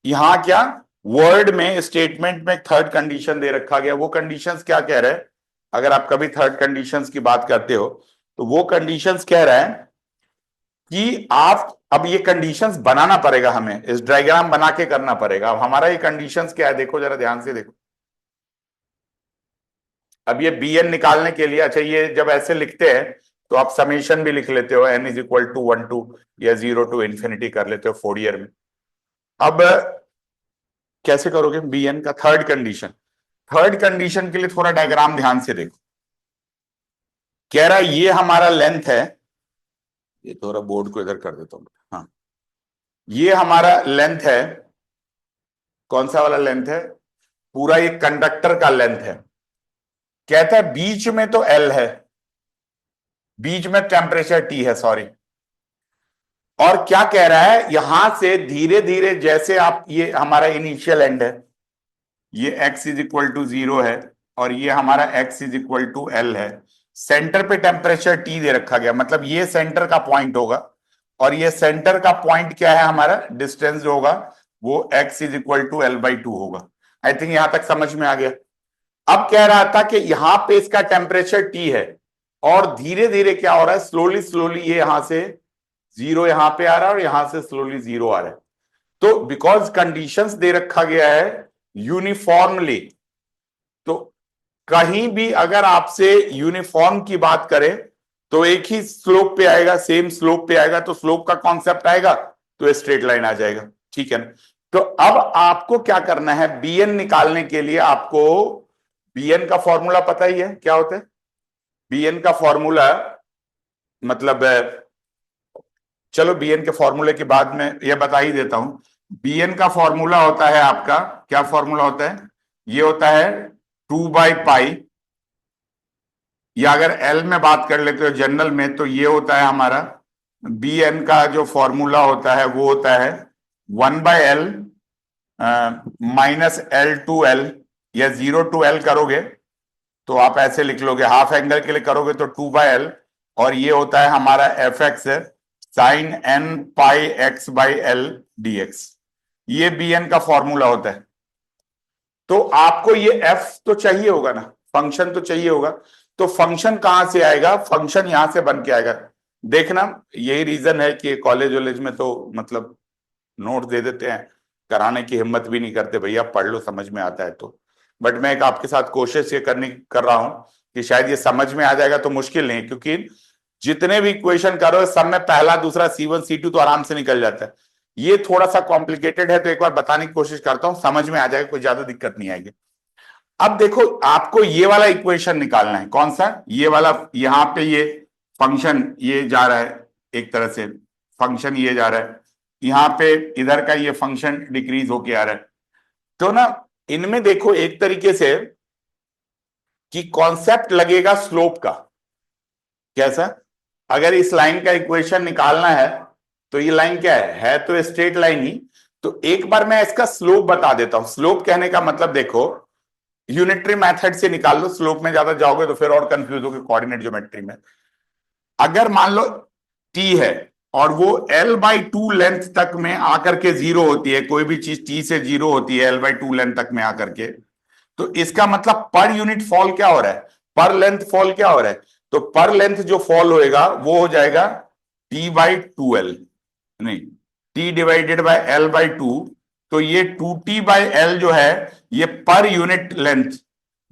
यहां क्या, वर्ड में स्टेटमेंट में थर्ड कंडीशन दे रखा गया। वो कंडीशंस क्या कह रहे हैं, अगर आप कभी थर्ड कंडीशंस की बात करते हो तो वो कंडीशंस कह रहा है कि आप, अब ये कंडीशंस बनाना पड़ेगा हमें, इस डायग्राम बना के करना पड़ेगा। अब हमारा ये कंडीशंस क्या है, देखो जरा ध्यान से देखो। अब ये BN निकालने के लिए, अच्छा ये जब ऐसे लिखते हैं तो आप समेशन भी लिख लेते हो, n is equal to 1 to या 0 टू इंफिनिटी कर लेते हो फोरियर में। अब कैसे करोगे BN का थर्ड कंडीशन, थर्ड कंडीशन के लिए थोड़ा डायग्राम ध्यान से देखो। कह रहा है ये हमारा लेंथ है, ये थोड़ा बोर्ड को इधर कर देता हूं, हाँ, ये हमारा लेंथ है, कौन सा वाला लेंथ है, पूरा ये कंडक्टर का लेंथ है। कहता है बीच में तो L है, बीच में टेम्परेचर T है, सॉरी। और क्या कह रहा है, यहां से धीरे धीरे जैसे आप, ये हमारा इनिशियल एंड है, ये x इज इक्वल टू 0 है, और ये हमारा x is equal to L है। सेंटर पे टेम्परेचर T दे रखा गया, मतलब ये सेंटर का पॉइंट होगा, और ये सेंटर का पॉइंट क्या है, हमारा डिस्टेंस जो होगा वो x is equal to L/2 होगा। आई थिंक यहां तक समझ में आ गया। अब कह रहा था कि यहां पे इसका टेम्परेचर T है, और धीरे धीरे क्या हो रहा है, स्लोली स्लोली ये यहां से जीरो यहां पे आ रहा है, और यहां से स्लोली जीरो आ रहा है। तो बिकॉज कंडीशंस दे रखा गया है यूनिफॉर्मली, तो कहीं भी अगर आपसे यूनिफॉर्म की बात करें तो एक ही स्लोप पे आएगा, सेम स्लोप पे आएगा, तो स्लोप का कॉन्सेप्ट आएगा तो स्ट्रेट लाइन आ जाएगा। ठीक है ना? तो अब आपको क्या करना है, bn निकालने के लिए आपको bn का फॉर्मूला पता ही है क्या होता है। bn का फॉर्मूला मतलब चलो bn के फॉर्मूले के बाद में यह बता ही देता हूं। bn का फॉर्मूला होता है आपका, क्या फॉर्मूला होता है, ये होता है 2/पाई, या अगर एल में बात कर लेते हो जनरल में, तो ये होता है हमारा bn का जो फॉर्मूला होता है वो होता है 1/l -l/l, या 0 to l करोगे तो आप ऐसे लिख लोगे, हाफ एंगल के लिए करोगे तो 2/l, और ये होता है हमारा fx sin n पाई x/l dx। ये bn का फॉर्मूला होता है। तो आपको ये f तो चाहिए होगा ना, फंक्शन तो चाहिए होगा, तो फंक्शन कहां से आएगा, फंक्शन यहां से बन के आएगा। देखना, यही रीजन है कि कॉलेज वॉलेज में तो मतलब नोट दे देते हैं, कराने की हिम्मत भी नहीं करते, भैया पढ़ लो समझ में आता है तो। बट मैं एक आपके साथ कोशिश ये कर रहा हूं कि शायद ये समझ में आ जाएगा तो मुश्किल नहीं, क्योंकि जितने भी इक्वेशन करो सब में पहला दूसरा C1 C2 तो आराम से निकल जाता है। ये थोड़ा सा कॉम्प्लिकेटेड है, तो एक बार बताने की कोशिश करता हूं, समझ में आ जाएगा, कोई ज्यादा दिक्कत नहीं आएगी। अब देखो, आपको ये वाला इक्वेशन निकालना है, कौन सा, ये वाला, यहां पे ये फंक्शन ये जा रहा है, एक तरह से फंक्शन ये जा रहा है, यहां पे इधर का ये फंक्शन डिक्रीज होके आ रहा है। तो ना इनमें देखो एक तरीके से कि कॉन्सेप्ट लगेगा स्लोप का। कैसा, अगर इस लाइन का इक्वेशन निकालना है तो ये लाइन क्या है तो स्ट्रेट लाइन ही। तो एक बार मैं इसका स्लोप बता देता हूं। स्लोप कहने का मतलब देखो, यूनिटरी मेथड से निकाल लो, स्लोप में ज्यादा जाओगे तो फिर और कंफ्यूज होगे कोऑर्डिनेट ज्योमेट्री में। अगर मान लो टी है और वो l/2 लेंथ तक में आकर के जीरो होती है, कोई भी चीज टी से जीरो होती है l/2 लेंथ तक में आकर के, तो इसका मतलब पर यूनिट फॉल क्या हो रहा है, पर लेंथ फॉल क्या हो रहा है, तो पर लेंथ जो फॉल होएगा वो हो जाएगा t/2l, नहीं t/l/2। तो ये 2t/l जो है ये पर यूनिट लेंथ,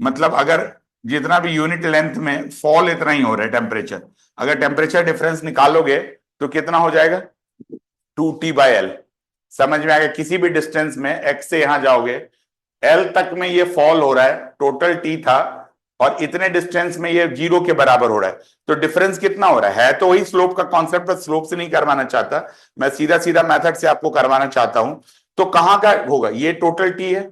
मतलब अगर जितना भी यूनिट लेंथ में फॉल इतना ही हो रहा है टेम्परेचर, अगर टेम्परेचर डिफरेंस निकालोगे तो कितना हो जाएगा 2t/l। समझ में आ गया, किसी भी डिस्टेंस में x से यहां जाओगे l तक में ये फॉल हो रहा है, टोटल t था, और इतने डिस्टेंस में ये 0 के बराबर हो रहा है, तो डिफरेंस कितना हो रहा है तो वही स्लोप का कॉन्सेप्ट, पर स्लोप से नहीं करवाना चाहता मैं, सीधा सीधा मेथड से आपको करवाना चाहता हूं। तो कहां का होगा, ये टोटल t है,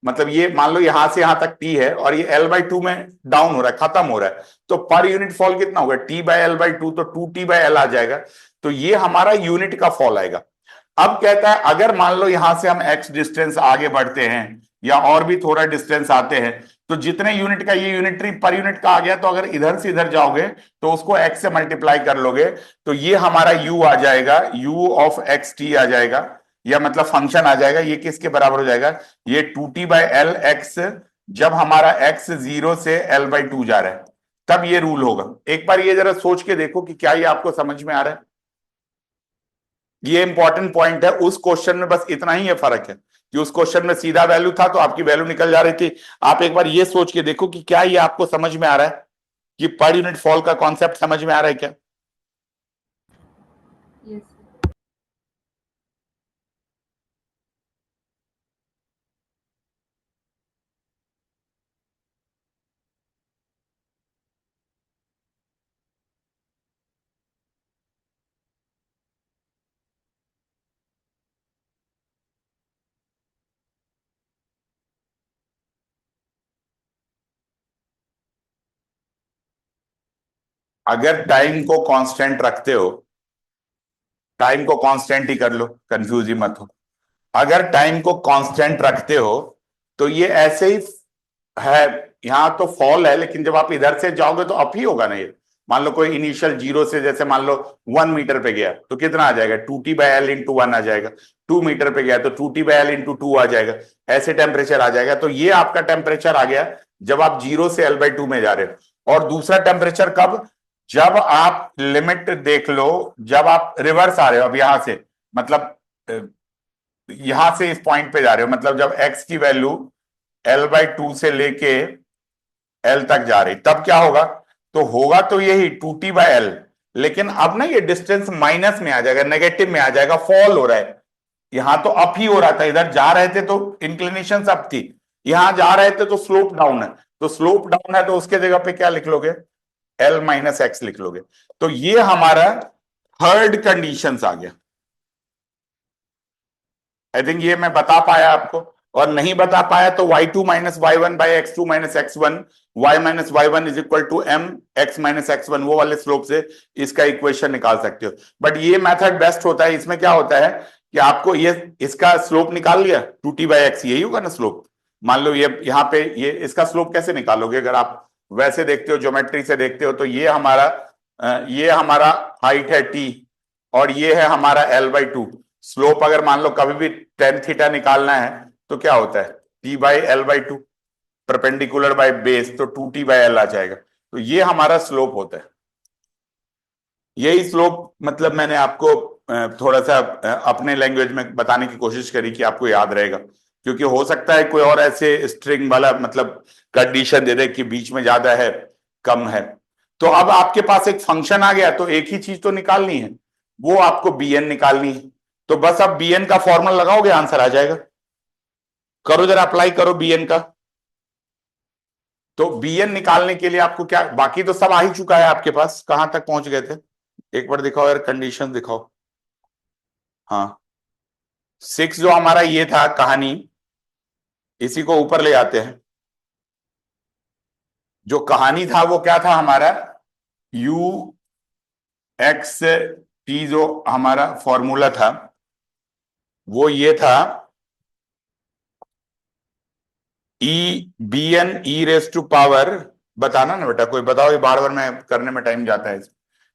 मतलब ये मान लो यहां से यहां तक t है और ये l/2 में डाउन हो रहा है, खत्म हो रहा है, तो पर यूनिट फॉल कितना होगा t/l/2, तो 2t/l आ जाएगा। तो ये हमारा यूनिट का फॉल आएगा। अब कहता है अगर मान लो यहां से हम x डिस्टेंस आगे बढ़ते हैं या और भी थोड़ा डिस्टेंस आते हैं, तो जितने यूनिट का ये यूनिटरी पर यूनिट का आ गया, तो अगर इधर से इधर जाओगे तो उसको x से मल्टीप्लाई कर लोगे, तो ये हमारा u आ जाएगा, u ऑफ xt आ जाएगा, या मतलब फंक्शन आ जाएगा। ये किसके बराबर हो जाएगा, ये 2t/l x, जब हमारा x 0 से l/2 जा रहा है तब ये रूल होगा। एक बार ये जरा सोच के देखो कि क्या ये आपको समझ में आ रहा है। ये इंपॉर्टेंट पॉइंट है, उस क्वेश्चन में बस इतना ही है फर्क है कि उस क्वेश्चन में सीधा वैल्यू था तो आपकी वैल्यू निकल जा रही थी। आप एक बार ये सोच के देखो कि क्या ये आपको समझ में आ रहा है कि पर यूनिट फॉल का कॉन्सेप्ट समझ में आ रहा है क्या। यस। अगर टाइम को कांस्टेंट रखते हो, टाइम को कांस्टेंट ही कर लो, कंफ्यूज ही मत हो। अगर टाइम को कांस्टेंट रखते हो तो ये ऐसे ही है, यहां तो फॉल है, लेकिन जब आप इधर से जाओगे तो अप ही होगा ना ये। मान लो कोई इनिशियल 0 से, जैसे मान लो 1 मीटर पे गया तो कितना आ जाएगा 2t/l इंटू 1 आ जाएगा, 2 मीटर पे गया तो 2t/l इंटू 2 आ जाएगा, ऐसे टेम्परेचर आ जाएगा। तो ये आपका टेम्परेचर आ गया जब आप 0 से l/2 में जा रहे हो। और दूसरा टेम्परेचर कब, जब आप लिमिट देख लो, जब आप रिवर्स आ रहे हो, अब यहां से मतलब यहां से इस पॉइंट पे जा रहे हो, मतलब जब x की वैल्यू l/2 से लेके l तक जा रही, तब क्या होगा, तो होगा तो यही 2t/l, लेकिन अब ना ये डिस्टेंस माइनस में आ जाएगा, नेगेटिव में आ जाएगा, फॉल हो रहा है। यहां तो अप ही हो रहा था, इधर जा रहे थे तो इंक्लिनेशन अप थी, यहां जा रहे थे तो स्लोप डाउन है। तो स्लोप डाउन है तो उसके जगह पे क्या लिख लोगे, L-x लिख लोगे। तो ये हमारा थर्ड कंडीशंस आ गया। आई थिंक ये मैं बता पाया आपको, और नहीं बता पाया तो y2 minus y one by x2 minus x1, y minus y one is equal to m x minus x1, वो वाले स्लोप से इसका इक्वेशन निकाल सकते हो। बट ये मेथड बेस्ट होता है, इसमें क्या होता है कि आपको ये इसका स्लोप निकाल लिया 2t/x, यही होगा ना स्लोप। मान लो ये यहाँ पे ये इसका स्लोप कैसे निकालोगे, अगर आप वैसे देखते हो, ज्योमेट्री से देखते हो, तो ये हमारा हाइट है t, और ये है हमारा L/2। स्लोप अगर मान लो कभी भी टेन थीटा निकालना है तो क्या होता है, t/L/2, परपेंडिकुलर बाय बेस, तो 2t/L आ जाएगा। तो ये हमारा स्लोप होता है। यही स्लोप मतलब मैंने आपको थोड़ा सा अपने लैंग्वेज में बताने की कोशिश करी कि आपको याद रहेगा, क्योंकि हो सकता है कोई और ऐसे स्ट्रिंग वाला मतलब कंडीशन दे दे कि बीच में ज्यादा है कम है। तो अब आपके पास एक फंक्शन आ गया, तो एक ही चीज तो निकालनी है, वो आपको bn निकालनी है। तो बस अब bn का फॉर्मूला लगाओगे, आंसर आ जाएगा। करो जरा, अप्लाई करो bn का। तो bn निकालने के लिए आपको क्या, बाकी तो सब आ ही चुका है आपके पास, कहां तक पहुंच गए थे एक बार दिखाओ यार, कंडीशन दिखाओ। हाँ, 6 जो हमारा ये था कहानी, इसी को ऊपर ले आते हैं। जो कहानी था वो क्या था हमारा, u x t, जो हमारा फॉर्मूला था वो ये था e/bn e⁻⁴, बताना ना बेटा, कोई बताओ, ये बार बार मैं करने में टाइम जाता है।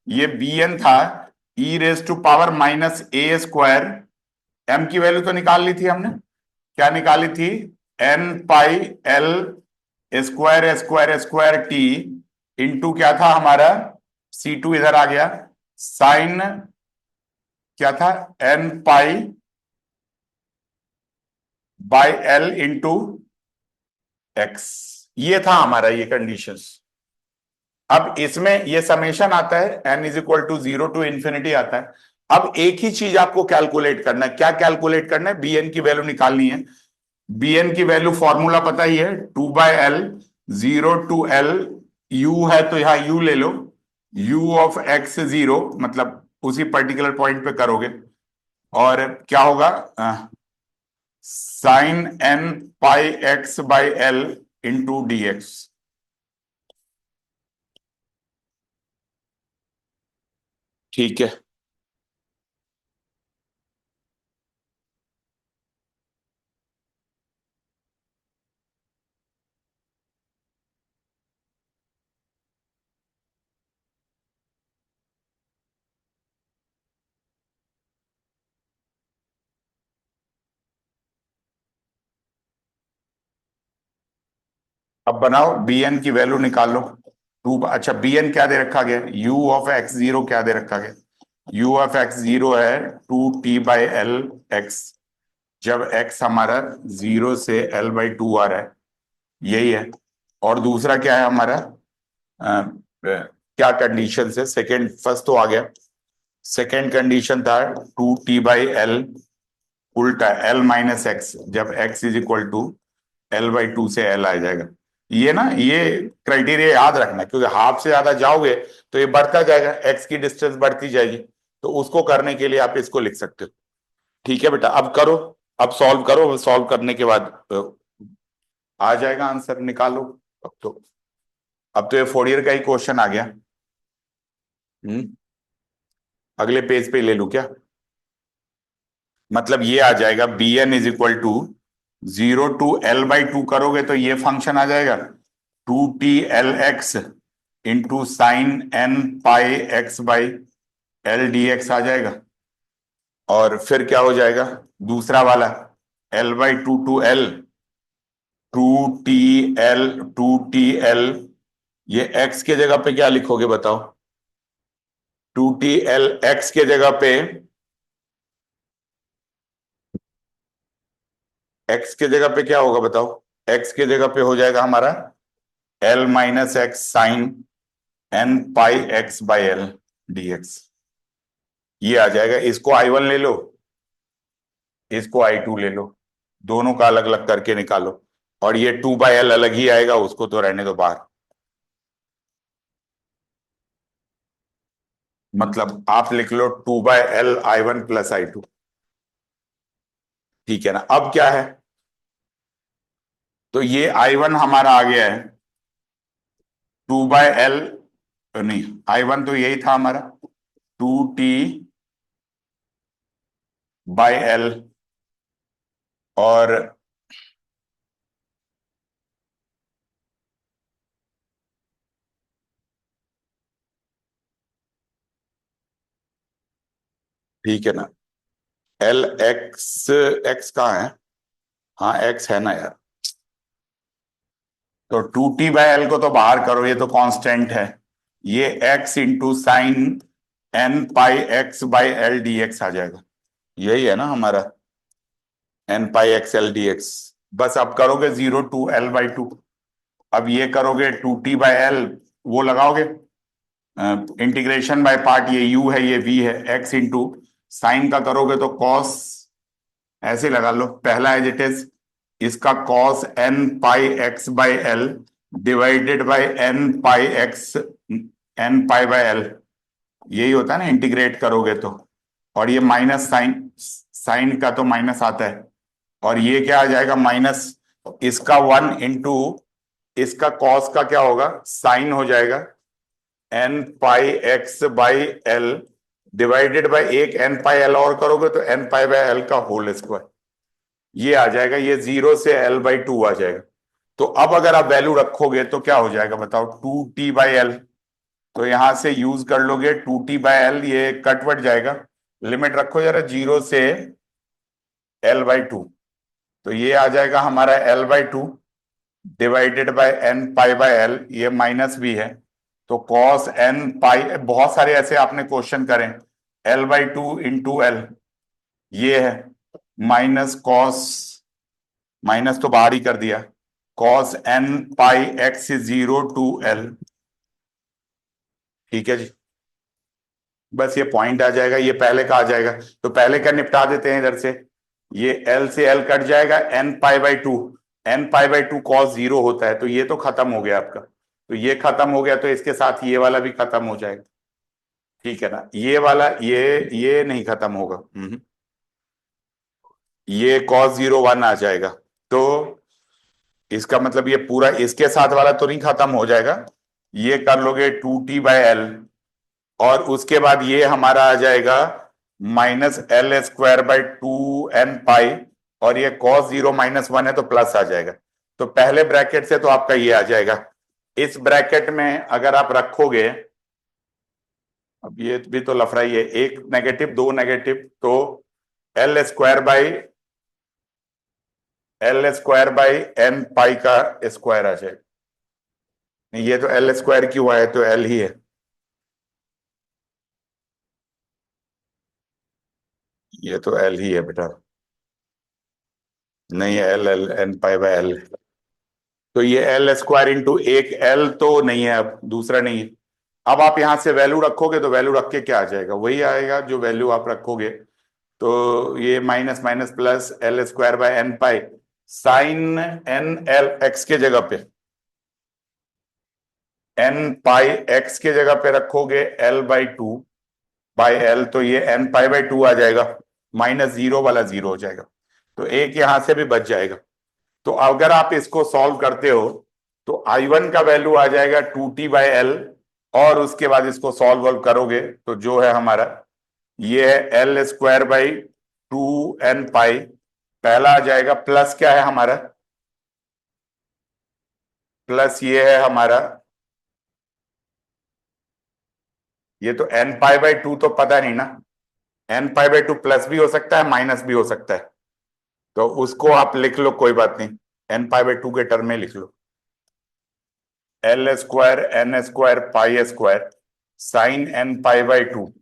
ये bn था e⁻⁻² m की वैल्यू तो निकाल ली थी हमने, क्या निकाली थी, n πL² इंटू क्या था हमारा, C2 इधर आ गया, साइन क्या था, n π/L इंटू x, ये था हमारा ये कंडीशंस। अब इसमें ये समेशन आता है, n is equal to 0 to infinity आता है। अब एक ही चीज आपको कैलकुलेट करना है, क्या कैलकुलेट करना है, bn की वैल्यू निकालनी है। bn की वैल्यू फॉर्मूला पता ही है, 2/L, 0 टू L, u है तो यहां u ले लो, u ऑफ x 0, मतलब उसी पर्टिकुलर पॉइंट पे करोगे, और क्या होगा, sign n πx/L into dx। ठीक है, अब बनाओ, bn की वैल्यू निकाल लो। टू, अच्छा bn क्या दे रखा गया, u ऑफ x0 क्या दे रखा गया, u ऑफ x0 है 2t/L x, जब x हमारा 0 से L/2 आ रहा है, यही है। और दूसरा क्या है हमारा, क्या कंडीशन है, सेकेंड, फर्स्ट तो आ गया, सेकेंड कंडीशन था 2t/L उल्टा L-x, जब x is equal to L/2 से L आ जाएगा। ये ना, ये क्राइटेरिया याद रखना, क्योंकि हाफ से ज्यादा जाओगे तो ये बढ़ता जाएगा, x की डिस्टेंस बढ़ती जाएगी, तो उसको करने के लिए आप इसको लिख सकते हो। ठीक है बेटा, अब करो, अब सॉल्व करो, सॉल्व करने के बाद आ जाएगा आंसर, निकालो। अब तो ये फोरियर का ही क्वेश्चन आ गया। अगले पेज पे ले लूं क्या, मतलब ये आ जाएगा bn is equal to 0 to L/2 करोगे तो ये फंक्शन आ जाएगा 2t/Lx into sine n πx/L dx आ जाएगा। और फिर क्या हो जाएगा, दूसरा वाला L/2 to L, 2t L, ये x के जगह पे क्या लिखोगे बताओ, 2t L x के जगह पे, x के जगह पे क्या होगा बताओ, x के जगह पे हो जाएगा हमारा L-x sine n pi x by L d x, ये आ जाएगा। इसको I1 ले लो, इसको I2 ले लो, दोनों का अलग अलग करके निकालो, और ये 2/L अलग ही आएगा, उसको तो रहने दो बाहर। मतलब आप लिख लो 2/L I1 प्लस I2। ठीक है ना? अब क्या है, तो ये I1 हमारा आ गया है 2/L, नहीं I1 तो यही था हमारा 2T/L, और ठीक है ना, L एक्स, एक्स कहाँ है, हाँ एक्स है ना यार, तो 2T/L को तो बाहर करो, ये तो कांस्टेंट है। ये x into sine N πx/L dx आ जाएगा, यही है ना हमारा N πx/L dx। बस अब करोगे 0 to L/2, अब ये करोगे 2T/L, वो लगाओगे इंटीग्रेशन बाय पार्ट, ये u है ये v है, x इंटू साइन का करोगे तो कॉस, ऐसे लगा लो पहला एज इट इज, इसका cos N πx/L divided by N π/L, यही होता है ना इंटीग्रेट करोगे तो। और ये माइनस साइन, साइन का तो माइनस आता है, और ये क्या आ जाएगा माइनस, इसका 1 इंटू इसका कॉस का क्या होगा, साइन हो जाएगा N πx/L डिवाइडेड बाय एक N πL और करोगे तो N π/L का होल स्क्वायर, ये आ जाएगा, ये 0 से L/2 आ जाएगा। तो अब अगर आप वैल्यू रखोगे तो क्या हो जाएगा बताओ, 2T/L, तो यहां से यूज कर लोगे 2T/L, ये कटवट जाएगा, लिमिट रखो जरा 0 से L/2, तो ये आ जाएगा हमारा L/2 divided by N π/L, ये माइनस भी है, तो कॉस N π, बहुत सारे ऐसे आपने क्वेश्चन करें, L/2 इंटू L, ये है माइनस कॉस, माइनस तो बाहर ही कर दिया, cos N πx 0 to L। ठीक है जी, बस ये पॉइंट आ जाएगा, ये पहले का आ जाएगा, तो पहले का निपटा देते हैं इधर से, ये L से L कट जाएगा, N π/2, N π/2 cos 0 होता है, तो ये तो खत्म हो गया आपका, तो ये खत्म हो गया, तो इसके साथ ये वाला भी खत्म हो जाएगा। ठीक है ना, ये वाला ये नहीं खत्म होगा, ये cos 0 1 आ जाएगा, तो इसका मतलब ये पूरा इसके साथ वाला तो नहीं खत्म हो जाएगा, ये कर लोगे 2T/L, और उसके बाद ये हमारा आ जाएगा -L²/2 N π, और ये cos 0 -1 है तो प्लस आ जाएगा, तो पहले ब्रैकेट से तो आपका ये आ जाएगा। इस ब्रैकेट में अगर आप रखोगे, अब ये भी तो लफड़ा ही है, एक नेगेटिव दो नेगेटिव, तो L² N π का स्क्वायर आ जाएगा, नहीं ये तो L² क्यों आया, तो L ही है, ये तो L ही है बेटा, नहीं L N π/L, तो ये L² इंटू एक L तो नहीं है, अब दूसरा नहीं है। अब आप यहां से वैल्यू रखोगे तो वैल्यू रख के क्या आ जाएगा, वही आएगा जो वैल्यू आप रखोगे, तो ये minus minus plus L²/N π, sine N L x के जगह पे, N πx के जगह पे रखोगे L/2/L, तो ये N π/2 आ जाएगा, -0 वाला 0 हो जाएगा, तो एक यहां से भी बच जाएगा। तो अगर आप इसको सॉल्व करते हो तो I1 का वैल्यू आ जाएगा 2T/L, और उसके बाद इसको सॉल्व वॉल्व करोगे तो जो है हमारा ये है L²/2 N π, पहला आ जाएगा, प्लस क्या है हमारा, प्लस ये है हमारा, ये तो N π/2 तो पता नहीं ना, N π/2 प्लस भी हो सकता है माइनस भी हो सकता है, तो उसको आप लिख लो, कोई बात नहीं, N π/2 के टर्म में लिख लो, L² N² साइन N π/2,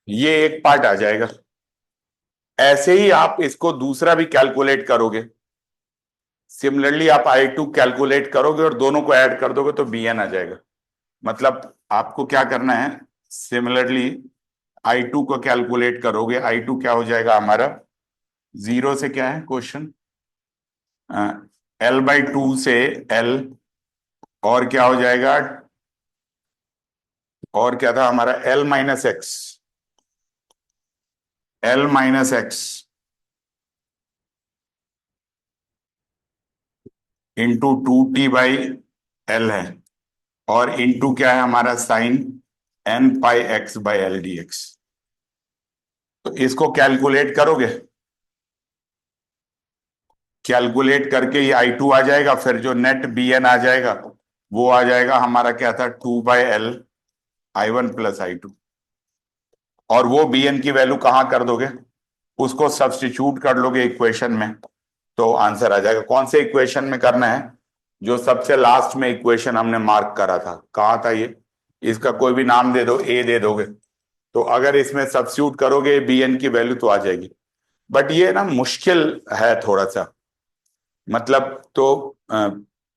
ये एक पार्ट आ जाएगा। ऐसे ही आप इसको दूसरा भी कैलकुलेट करोगे, सिमिलरली आप I2 कैलकुलेट करोगे और दोनों को ऐड कर दोगे तो Bn आ जाएगा। मतलब आपको क्या करना है, सिमिलरली I2 को कैलकुलेट करोगे, I2 क्या हो जाएगा हमारा, 0 से क्या है क्वेश्चन, L/2 से L, और क्या हो जाएगा, और क्या था हमारा, L-X, L-X इंटू 2T/L है, और इंटू क्या है हमारा, साइन N πx/L dx। तो इसको कैलकुलेट करोगे, कैलकुलेट करके ये I2 आ जाएगा, फिर जो नेट Bn आ जाएगा वो आ जाएगा हमारा, क्या था, 2/L I1 + I2। और वो Bn की वैल्यू कहाँ कर दोगे, उसको सब्स्टिट्यूट कर लोगे इक्वेशन में, तो आंसर आ जाएगा। कौन से इक्वेशन में करना है, जो सबसे लास्ट में इक्वेशन हमने मार्क करा था, कहाँ था ये, इसका कोई भी नाम दे दो, ए दे दोगे, तो अगर इसमें सब्स्टिट्यूट करोगे Bn की वैल्यू तो आ जाएगी। बट ये ना मुश्किल है थोड़ा सा, मतलब तो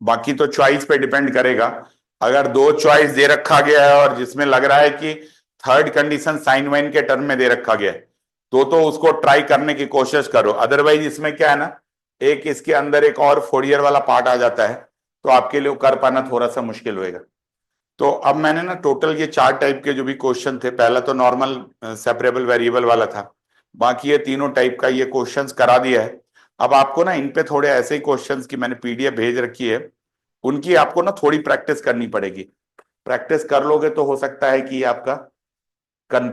बाकी तो चॉइस पे डिपेंड करेगा। अगर दो चॉइस दे रखा गया है और जिसमें लग रहा है कि थर्ड कंडीशन साइन वाइन के टर्म में दे रखा गया है, तो उसको ट्राई करने की कोशिश करो। अदरवाइज इसमें क्या है ना, एक इसके अंदर एक और फोरियर वाला पार्ट आ जाता है, तो आपके लिए वो कर पाना थोड़ा सा मुश्किल होएगा। तो अब मैंने ना टोटल ये 4 टाइप के जो भी क्वेश्चन थे, पहला तो नॉर्मल सेपरेबल वेरिएबल वाला था, बाकी ये तीनों टाइप का ये क्वेश्चंस करा दिया है। अब आपको ना इन पे थोड़े ऐसे ही क्वेश्चंस की मैंने PDF भेज रखी है, उनकी आपको ना थोड़ी प्रैक्टिस करनी पड़ेगी। प्रैक्टिस कर लोगे तो हो सकता है कि आपका कंक्लूजन